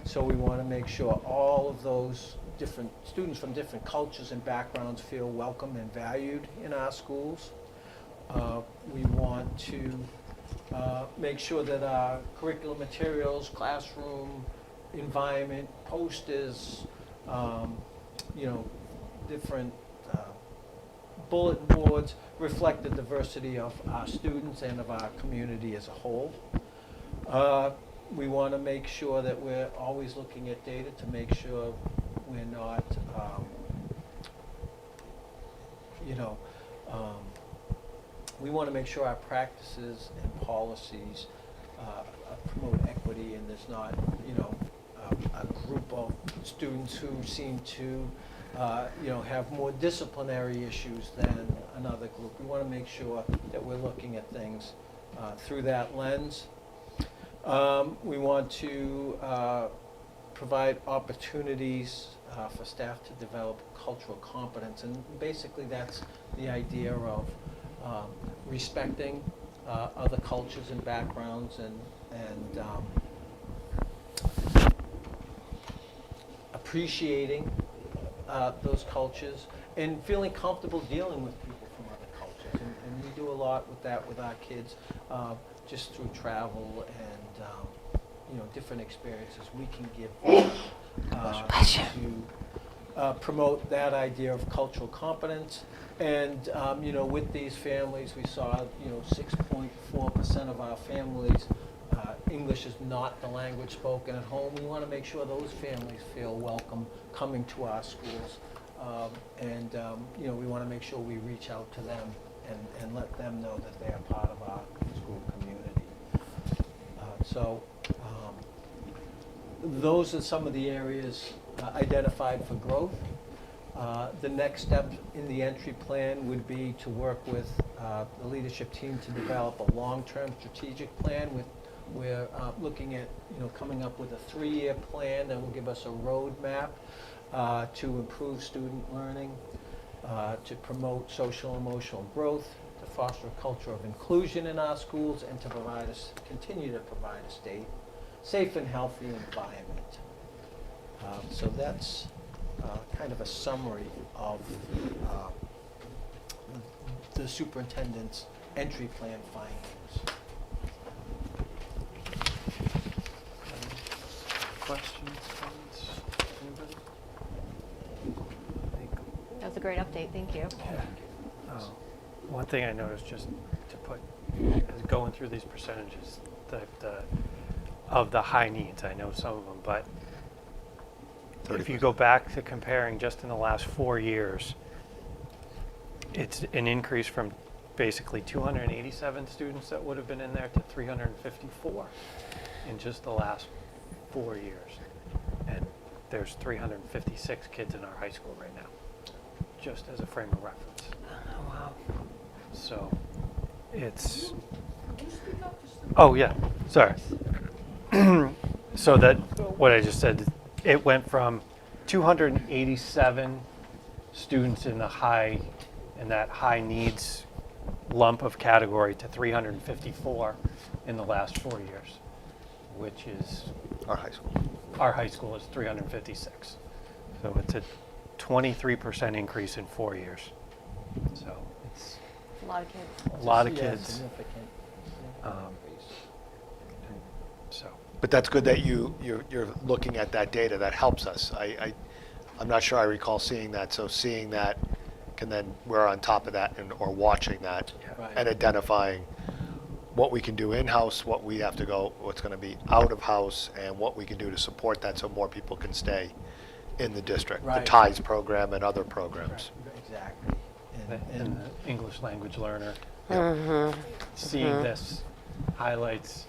so we want to make sure all of those different students from different cultures and backgrounds feel welcome and valued in our schools. We want to make sure that our curriculum materials, classroom environment, posters, you know, different bulletin boards reflect the diversity of our students and of our community as a whole. We want to make sure that we're always looking at data to make sure we're not, you know, we want to make sure our practices and policies promote equity, and there's not, you know, a group of students who seem to you know, have more disciplinary issues than another group. We want to make sure that we're looking at things through that lens. We want to provide opportunities for staff to develop cultural competence, and basically that's the idea of respecting other cultures and backgrounds, and appreciating those cultures, and feeling comfortable dealing with people from other cultures. And we do a lot with that with our kids, just through travel and different experiences we can give them to promote that idea of cultural competence. And with these families, we saw 6.4% of our families, English is not the language spoken at home. We want to make sure those families feel welcome coming to our schools, and we want to make sure we reach out to them and let them know that they are part of our school community. Those are some of the areas identified for growth. The next step in the entry plan would be to work with the leadership team to develop a long-term strategic plan. We're looking at coming up with a 3-year plan that will give us a roadmap to improve student learning, to promote social and emotional growth, to foster a culture of inclusion in our schools, and to continue to provide a safe and healthy environment. So that's kind of a summary of the superintendent's entry plan findings. Questions, comments, anybody? That was a great update, thank you. One thing I noticed, just to put, going through these percentages, of the high needs, I know some of them, but if you go back to comparing just in the last 4 years, it's an increase from basically 287 students that would have been in there to 354 in just the last 4 years. And there's 356 kids in our high school right now, just as a frame of reference. Oh, wow. So it's, oh yeah, sorry. So that, what I just said, it went from 287 students in that high needs lump of category to 354 in the last 4 years, which is, Our high school. our high school is 356. So it's a 23% increase in 4 years. So it's A lot of kids. a lot of Yeah, kids. significant increase. So But that's good that you're looking at that data. That helps us. I'm not sure I recall seeing that. So seeing that, we're on top of that or watching that Right. and identifying what we can do in-house, what's going to be out of house, and what we can do to support that so more people can stay in the district. Right. The TIES program and other programs. Right, exactly. and the English language learner, Mm-hmm. seeing this highlights,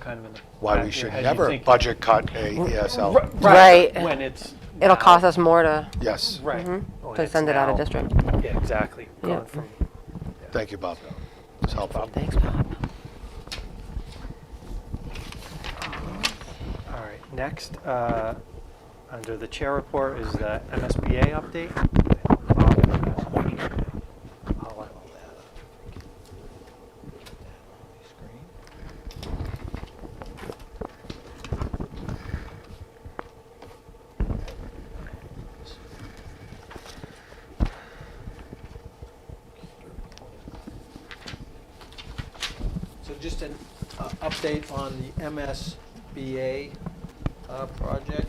kind of in the Why back we of your should head, you never think, budget cut a ESL. Right. when it's It'll now- cost us more to Yes. right Mhm. when to it's send it out of now- district. Yeah, exactly. Yeah. Going from Thank you, Bob. It's helpful. Thanks, Bob. All right. Next, under the chair report is the MSBA update. I'll let- So just an update on the MSBA project.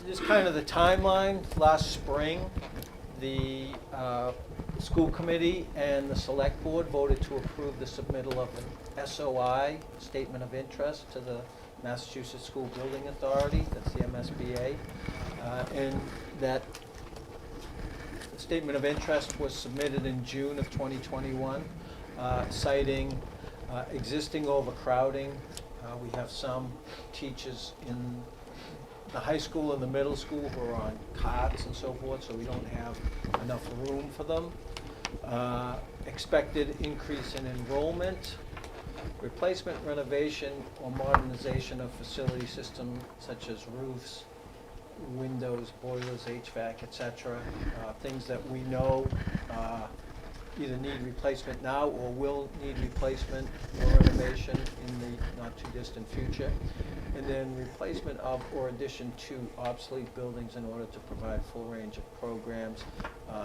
Just kind of the timeline. Last spring, the school committee and the select board voted to approve the submittal of an SOI, Statement of Interest, to the Massachusetts School Building Authority, that's the MSBA, and that Statement of Interest was submitted in June of 2021, citing existing overcrowding. We have some teachers in the high school and the middle school who are on cots and so forth, so we don't have enough room for them. Expected increase in enrollment, replacement, renovation, or modernization of facility systems such as roofs, windows, boilers, HVAC, et cetera, things that we know either need replacement now or will need replacement or renovation in the not too distant future. And then replacement of or addition to obsolete buildings in order to provide full range of programs.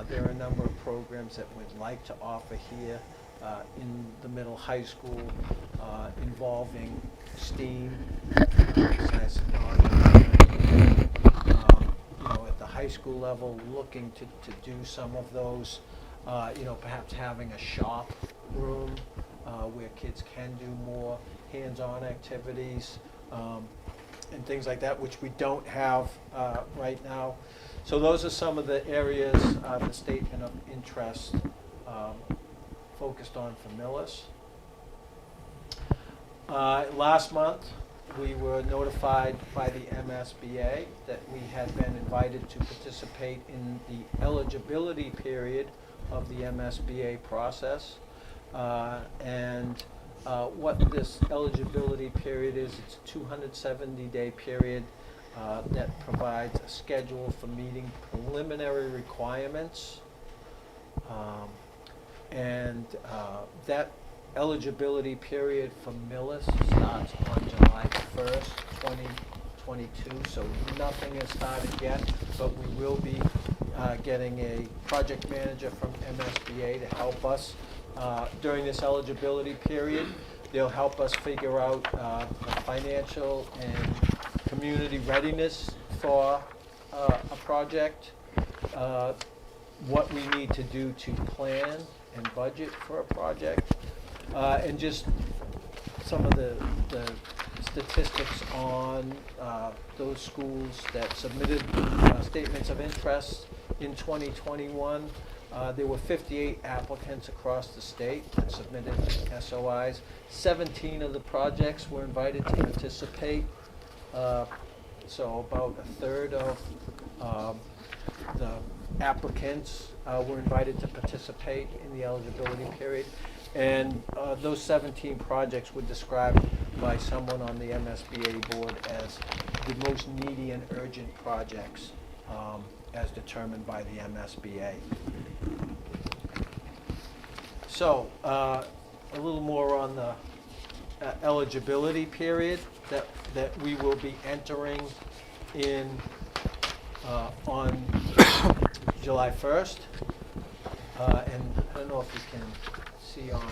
There are a number of programs that we'd like to offer here in the middle high school involving STEAM, science, technology, at the high school level, looking to do some of those, perhaps having a shop room where kids can do more hands-on activities and things like that, which we don't have right now. So those are some of the areas the statement of interest focused on for Millis. Last month, we were notified by the MSBA that we had been invited to participate in the eligibility period of the MSBA process. What this eligibility period is, it's a 270-day period that provides a schedule for meeting preliminary requirements. That eligibility period for Millis starts on July 1st, 2022, so nothing has started yet, but we will be getting a project manager from MSBA to help us during this eligibility period. They'll help us figure out the financial and community readiness for a project, what we need to do to plan and budget for a project, and just some of the statistics on those schools that submitted statements of interest in 2021. There were 58 applicants across the state that submitted SOIs. 17 of the projects were invited to participate. So about a third of the applicants were invited to participate in the eligibility period. And those 17 projects were described by someone on the MSBA board as the most needy and urgent projects as determined by the MSBA. So a little more on the eligibility period that we will be entering in on July 1st. And I don't know if you can see on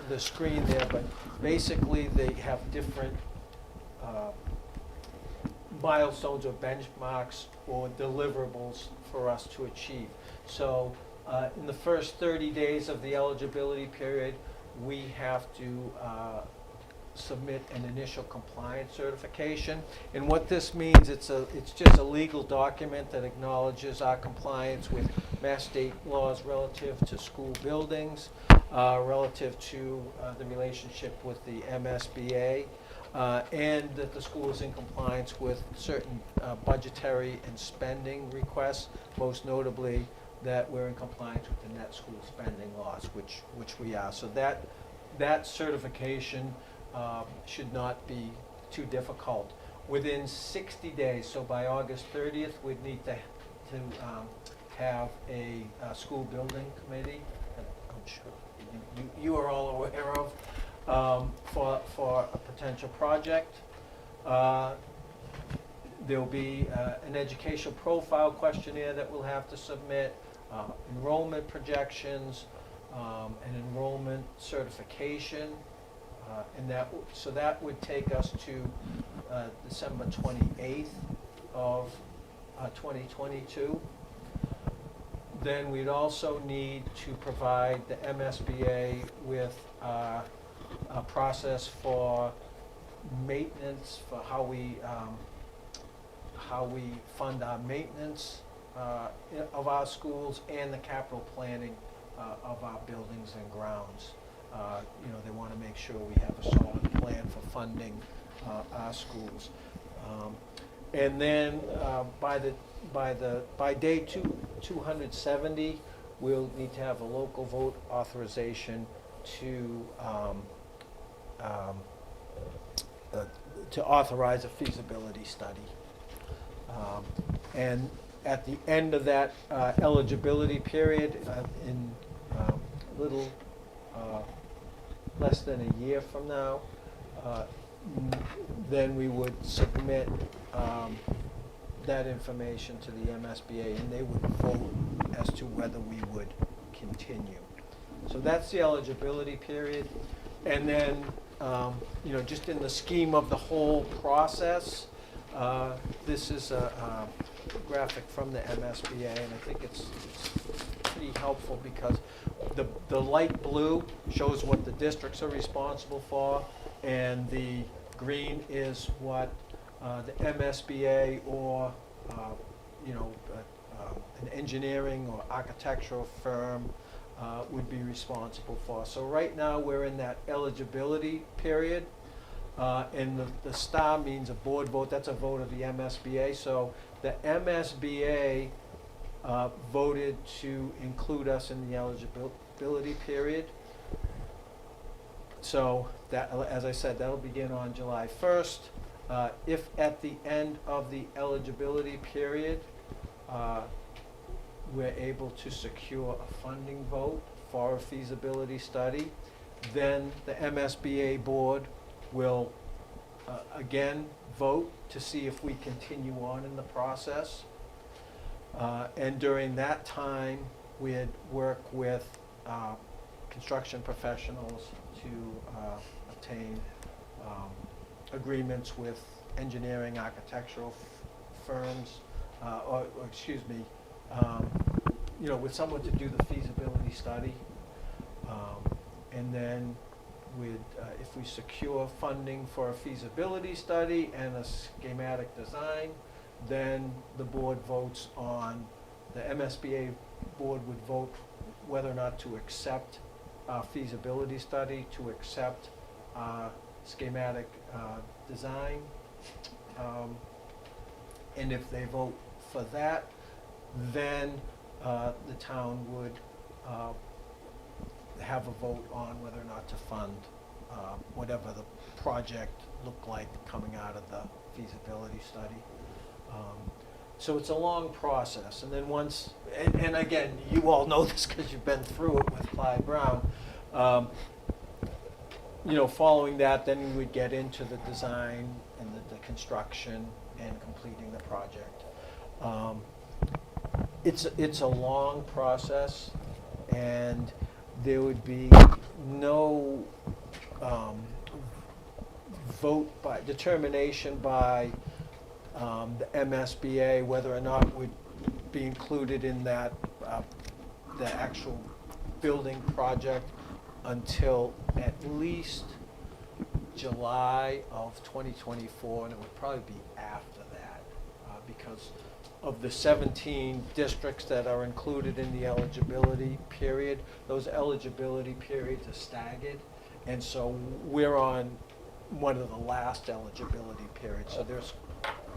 the screen there, but basically they have different milestones or benchmarks or deliverables for us to achieve. So in the first 30 days of the eligibility period, we have to submit an initial compliance certification. And what this means, it's just a legal document that acknowledges our compliance with Mass state laws relative to school buildings, relative to the relationship with the MSBA, and that the school is in compliance with certain budgetary and spending requests, most notably that we're in compliance with the net school spending laws, which we are. So that certification should not be too difficult. Within 60 days, so by August 30th, we'd need to have a school building committee that I'm sure you are all aware of for a potential project. There'll be an educational profile questionnaire that we'll have to submit, enrollment projections, an enrollment certification, and that would take us to December 28th of 2022. Then we'd also need to provide the MSBA with a process for maintenance, for how we fund our maintenance of our schools and the capital planning of our buildings and grounds. They want to make sure we have a solid plan for funding our schools. And then by day 270, we'll need to have a local vote to authorize a feasibility study. And at the end of that eligibility period, in little less than a year from now, then we would submit that information to the MSBA, and they would vote as to whether we would continue. So that's the eligibility period. And then, you know, just in the scheme of the whole process, this is a graphic from the MSBA, and I think it's pretty helpful because the light blue shows what the districts are responsible for, and the green is what the MSBA or you know, an engineering or architectural firm would be responsible for. So right now we're in that eligibility period, and the star means a board vote. That's a vote of the MSBA. So the MSBA voted to include us in the eligibility period. So that, as I said, that'll begin on July 1st. If at the end of the eligibility period, we're able to secure a funding vote for a feasibility study, then the MSBA board will again vote to see if we continue on in the process. And during that time, we'd work with construction professionals to obtain agreements with engineering, architectural firms, or excuse me, you know, with someone to do the feasibility study. And then we'd, if we secure funding for a feasibility study and a schematic design, then the board votes on, the MSBA board would vote whether or not to accept our feasibility study, to accept schematic design. And if they vote for that, then the town would have a vote on whether or not to fund whatever the project looked like coming out of the feasibility study. So it's a long process, and then once, and again, you all know this because you've been through it with Clyde Brown. You know, following that, then we would get into the design and the construction and completing the project. It's a long process, and there would be no vote by determination by the MSBA whether or not would be included in that the actual building project until at least July of 2024, and it would probably be after that, because of the 17 districts that are included in the eligibility period. Those eligibility periods are staggered, and so we're on one of the last eligibility periods. So there's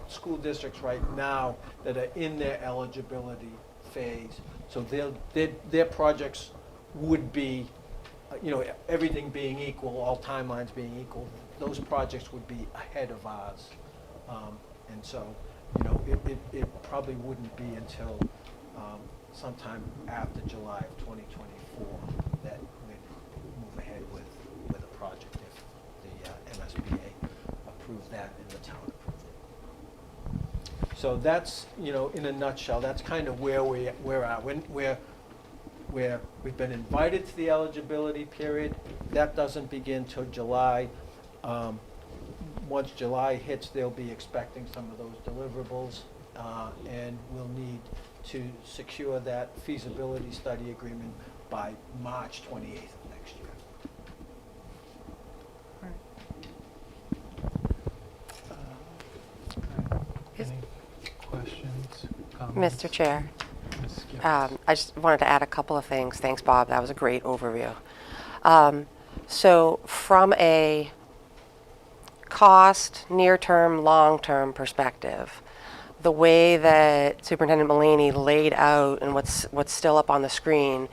school districts right now that are in their eligibility phase. So their projects would be, you know, everything being equal, all timelines being equal, those projects would be ahead of ours. And so, you know, it probably wouldn't be until sometime after July of 2024 that we'd move ahead with a project if the MSBA approved that and the town approved it. So that's, you know, in a nutshell, that's kind of where we're at. We've been invited to the eligibility period. That doesn't begin till July. Once July hits, they'll be expecting some of those deliverables, and we'll need to secure that feasibility study agreement by March 28th of next year. Any questions? Comments? Mr. Chair, Ms. Gibbs? I just wanted to add a couple of things. Thanks, Bob. That was a great overview. So from a cost, near-term, long-term perspective, the way that Superintendent Mullaney laid out and what's still up on the screen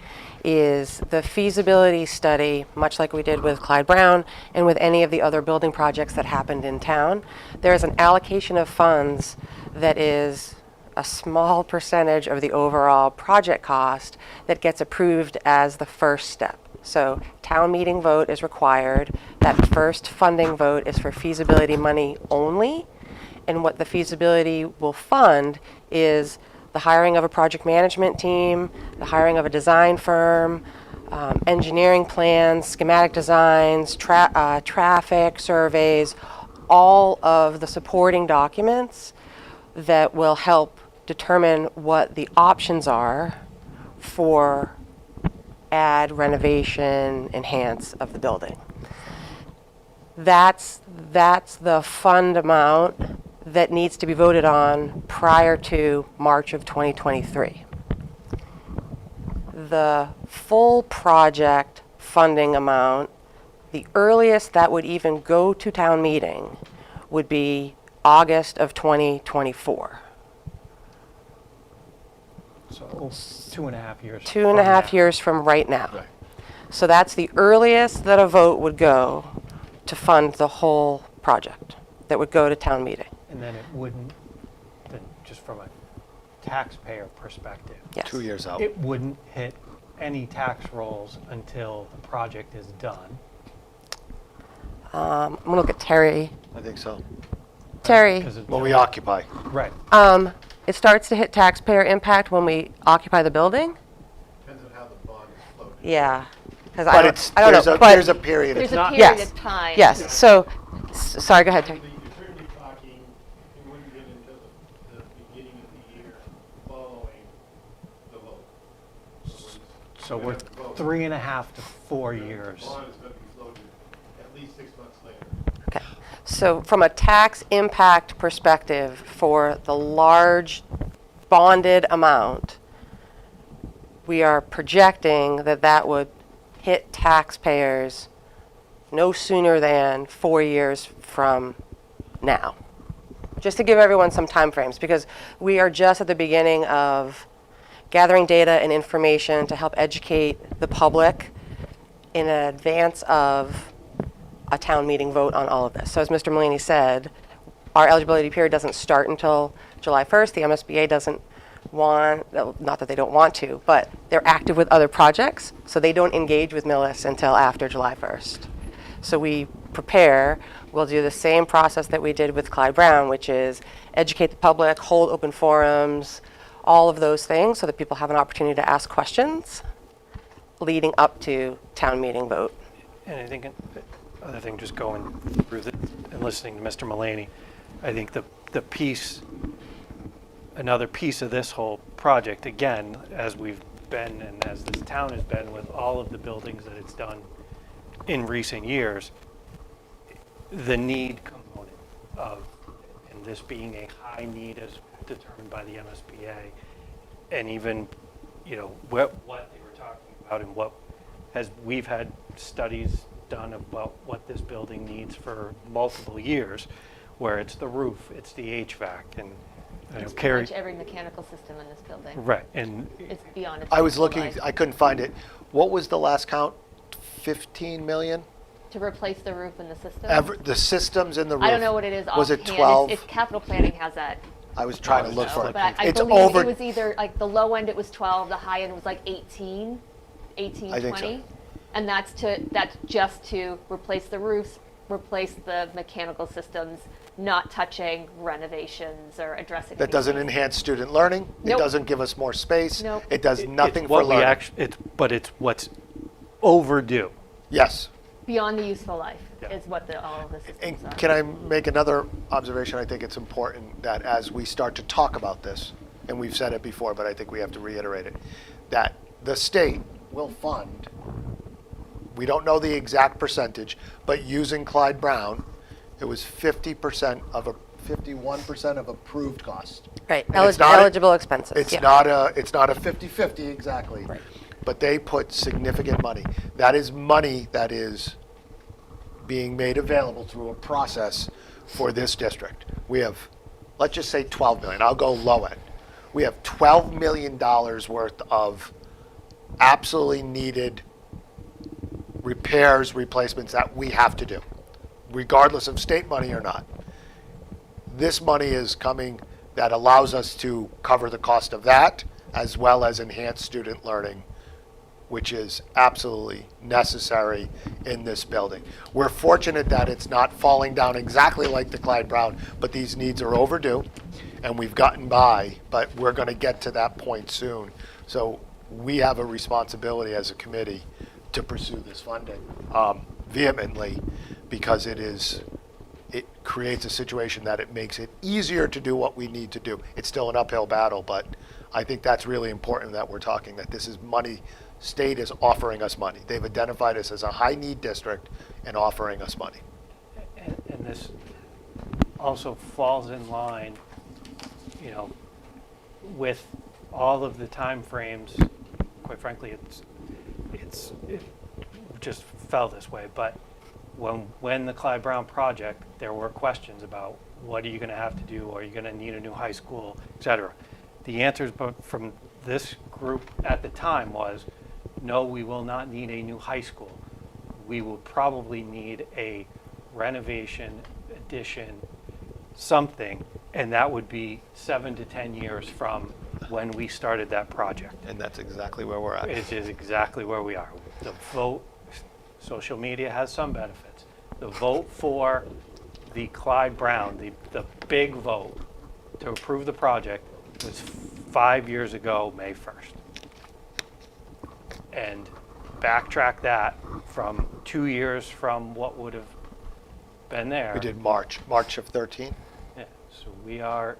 is the feasibility study, much like we did with Clyde Brown and with any of the other building projects that happened in town. There is an allocation of funds that is a small percentage of the overall project cost that gets approved as the first step. So town meeting vote is required. That first funding vote is for feasibility money only. And what the feasibility will fund is the hiring of a project management team, the hiring of a design firm, engineering plans, schematic designs, traffic surveys, all of the supporting documents that will help determine what the options are for add, renovation, enhance of the building. That's the fund amount that needs to be voted on prior to March of 2023. The full project funding amount, the earliest that would even go to town meeting would be August of 2024. So 2.5 years. 2.5 years from right now. Right. So that's the earliest that a vote would go to fund the whole project that would go to town meeting. And then it wouldn't, then just from a taxpayer perspective, Yes. 2 years out. it wouldn't hit any tax rolls until the project is done. I'm gonna look at Terry. I think so. Terry, 'Cause it- Well, we occupy. Right. it starts to hit taxpayer impact when we occupy the building? Depends on how the bond is floated. Yeah. Because But it's, I don't there's know, a, but there's a period. There's of a not- period Yes. of time. yes, so, sorry, go ahead, Terry. You're certainly talking, you wouldn't get until the beginning of the year following the vote. So we're When the vote- 3.5 to 4 years. The bond is going to be floated at least 6 months later. Okay, so from a tax impact perspective, for the large bonded amount, we are projecting that that would hit taxpayers no sooner than 4 years from now. Just to give everyone some timeframes, because we are just at the beginning of gathering data and information to help educate the public in advance of a town meeting vote on all of this. So as Mr. Mulaney said, our eligibility period doesn't start until July 1st. The MSBA doesn't want, not that they don't want to, but they're active with other projects, so they don't engage with Millis until after July 1st. So we prepare, we'll do the same process that we did with Clyde Brown, which is educate the public, hold open forums, all of those things so that people have an opportunity to ask questions leading up to town meeting vote. And I think other thing, just going through this and listening to Mr. Mulaney, I think the piece, another piece of this whole project, again, as we've been and as this town has been with all of the buildings that it's done in recent years, the need component of, and this being a high need as determined by the MSBA, and even, what they were talking about and what we've had studies done about what this building needs for multiple years, where it's the roof, it's the HVAC, and It's pretty Carrie. much every mechanical system in this building. Right, and It's beyond its I was useful looking, life. I couldn't find it. What was the last count? 15 million? To replace the roof in the system? The systems in the roof? I don't know what it is Was it offhand. 12? It's capital planning has that. I was trying to look also, for it. But I It's believe over, it was either, like, the low end it was 12, the high end was like 18, I think so. 20. And that's just to replace the roofs, replace the mechanical systems, not touching renovations or addressing. that doesn't anything. enhance student learning. It Nope. doesn't give us more space. Nope. It does nothing it's for what we learning. but it's what's overdue. Yes. Beyond the useful life Yeah. is what all of the systems And are. can I make another observation? I think it's important that as we start to talk about this, and we've said it before, but I think we have to reiterate it, that the state will fund, we don't know the exact percentage, but using Clyde Brown, it was 51% of approved cost. Right, And it's not a- eligible expenses. It's yeah. not a 50-50 exactly. Right. But they put significant money. That is money that is being made available through a process for this district. We have, let's just say 12 million. I'll go low end. We have $12 million worth of absolutely needed repairs, replacements that we have to do, regardless of state money or not. This money is coming that allows us to cover the cost of that, as well as enhance student learning, which is absolutely necessary in this building. We're fortunate that it's not falling down exactly like the Clyde Brown, but these needs are overdue, and we've gotten by, but we're going to get to that point soon. So we have a responsibility as a committee to pursue this funding vehemently, because it creates a situation that it makes it easier to do what we need to do. It's still an uphill battle, but I think that's really important that we're talking that this is money. State is offering us money. They've identified us as a high-need district and offering us money. And this also falls in line, you know, with all of the time frames. Quite frankly, it just fell this way. But when the Clyde Brown project, there were questions about what are you going to have to do? Are you going to need a new high school, et cetera? The answers from this group at the time was, no, we will not need a new high school. We will probably need a renovation, addition, something, and that would be 7 to 10 years from when we started that project. And that's exactly where we're at. It is exactly where we are. The vote, social media has some benefits. The vote for the Clyde Brown, the big vote to approve the project was 5 years ago, May 1st. And backtrack that from 2 years from what would have been there. We did March of 13. Yeah, so we are.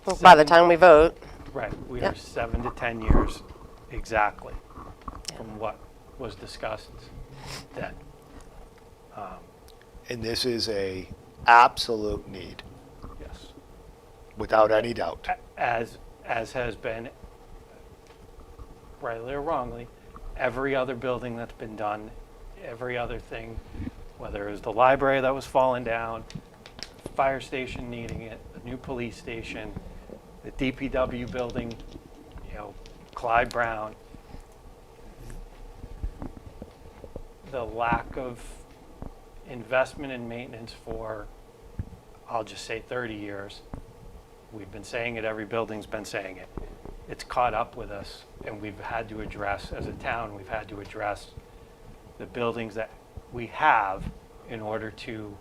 Well, by the time we vote, Right, we Yep. are 7 to 10 years exactly from what was discussed then. And this is a absolute need, Yes. without any doubt. As has been, rightly or wrongly, every other building that's been done, every other thing, whether it was the library that was falling down, fire station needing it, a new police station, the DPW building, you know, Clyde Brown, the lack of investment and maintenance for, I'll just say 30 years. We've been saying it, every building's been saying it. It's caught up with us, and we've had to address, as a town, we've had to address the buildings that we have in order to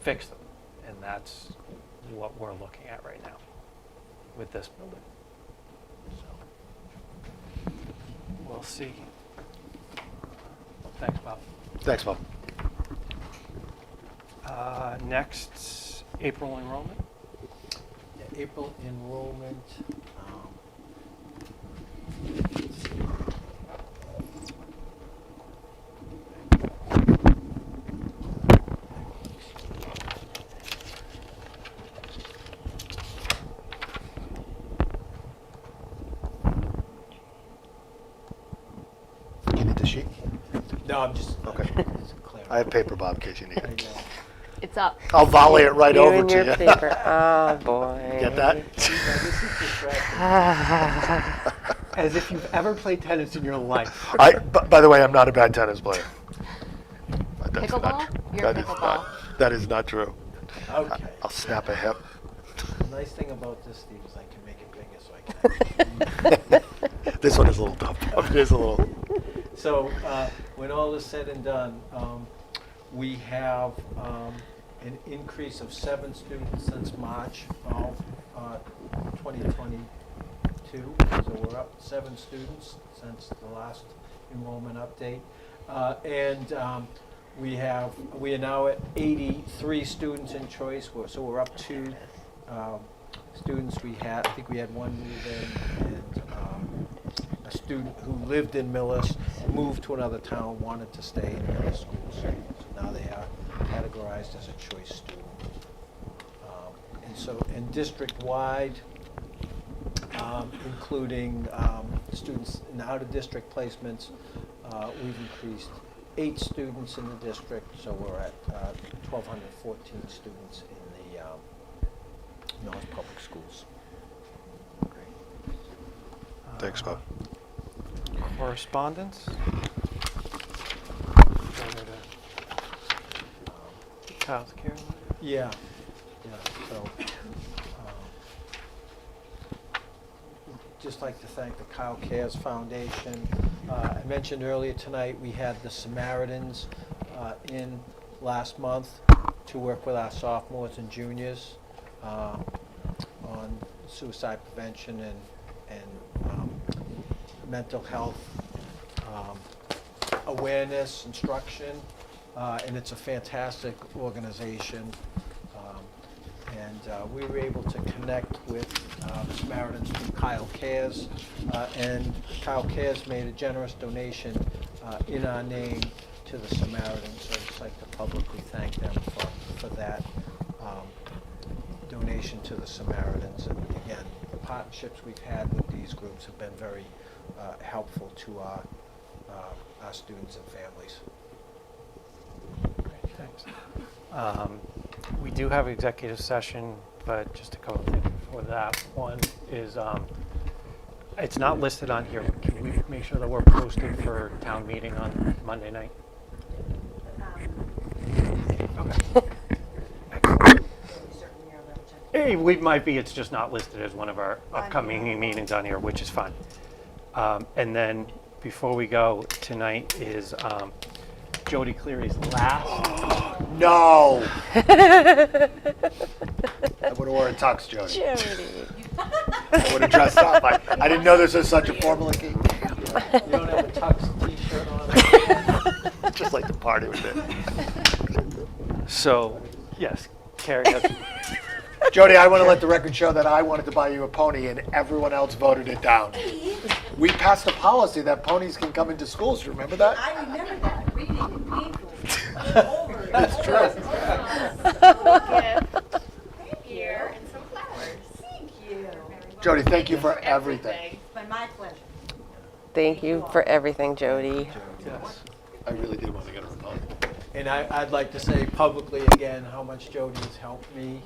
fix them. And that's what we're looking at right now with this building. So, we'll see. Thanks, Bob. Thanks, Bob. Next, April enrollment. Yeah, April enrollment. You need the sheet? No, I'm just. Okay. just clarifying. I have paper, Bob, in case you need I it. know. It's up. I'll volley it right you over and your to you. paper. Oh, boy. Get that? See, now this is distracting. As if you've ever played tennis in your life. By the way, I'm not a bad tennis player. That's not Pickleball? true. You're a That is pickleball. not. That is not true. Okay. I'll snap a hip. The nice thing about this, Steve, is I can make it bigger, so I can. This one is a little tough. It is a little. So, when all is said and done, we have an increase of 7 students since March of 2022. So we're up 7 students since the last enrollment update. We are now at 83 students in choice. So we're up 2 students. I think we had one move in, and a student who lived in Millis, moved to another town, wanted to stay in Millis schools. So now they are categorized as a choice student. And district-wide, including students in out-of-district placements, we've increased 8 students in the district, so we're at 1,214 students in the Millis Public Schools. Thanks, Bob. Correspondence? Kyle's care. Yeah, so, just like to thank the Kyle Cares Foundation. I mentioned earlier tonight, we had the Samaritans in last month to work with our sophomores and juniors on suicide prevention and mental health awareness, instruction, and it's a fantastic organization. And we were able to connect with the Samaritans through Kyle Cares, and Kyle Cares made a generous donation in our name to the Samaritans. So I'd just like to publicly thank them for that donation to the Samaritans. And again, the partnerships we've had with these groups have been very helpful to our students and families. Great, thanks. We do have executive session, but just a couple of things before that. One is, it's not listed on here. Can we make sure that we're posted for town meeting on Monday night? Okay. Hey, we might be, it's just not listed as one of our upcoming meetings on here, which is fine. And then before we go, tonight is Jody Cleary's last. No! I would have worn a tux, Jody. Jody. I would have dressed up. I didn't know this was such a formal occasion. You don't have a tux t-shirt on? Just like to party with it. So, yes, Carrie has. Jody, I want to let the record show that I wanted to buy you a pony and everyone else voted it down. We passed a policy that ponies can come into schools. You remember that? I remember that, reading it painful. It's true. Thank you. And some flowers. Thank you. Jody, thank you for everything. It's been my pleasure. Thank you for everything, Jody. Yes. I really did want to get her a pony. And I'd like to say publicly again how much Jody has helped me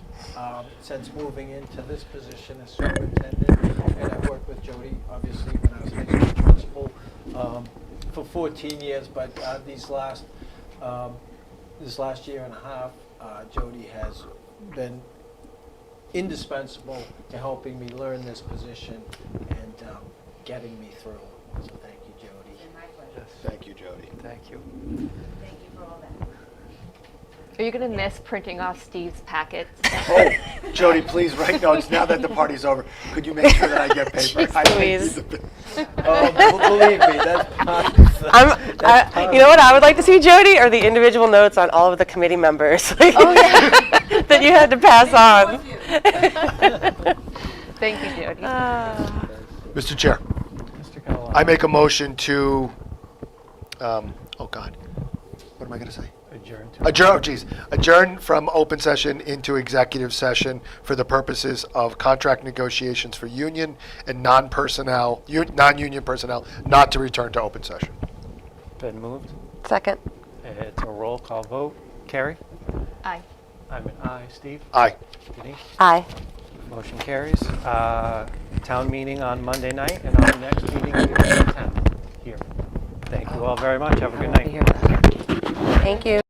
since moving into this position as superintendent. And I've worked with Jody, obviously, when I was high school principal for 14 years. But this last year and a half, Jody has been indispensable to helping me learn this position and getting me through. So thank you, Jody. It's been my pleasure. Thank you, Jody. Thank you. Thank you for all that. Are you going to miss printing off Steve's packets? Oh, Jody, please write notes now that the party's over. Could you make sure that I get paper? Jeez I think Louise. Believe me, that's part of the, You know what I would like to see, Jody, are the individual notes on all of the committee members Oh, yeah. that you had to pass on. Thank you, Jody. Mr. Chair, Mr. Catalano. I make a motion to, oh God, what am I going to say? Adjourn from open session into executive session for the purposes of contract negotiations for union and non-union personnel, not to return to open session. Been moved. Second. It's a roll call vote. Carrie? Aye. I'm an aye. Steve? Aye. Denise? Aye. Motion carries. Town meeting on Monday night, and our next meeting is April 10th here. Thank you all very much. Have a good night. Thank you.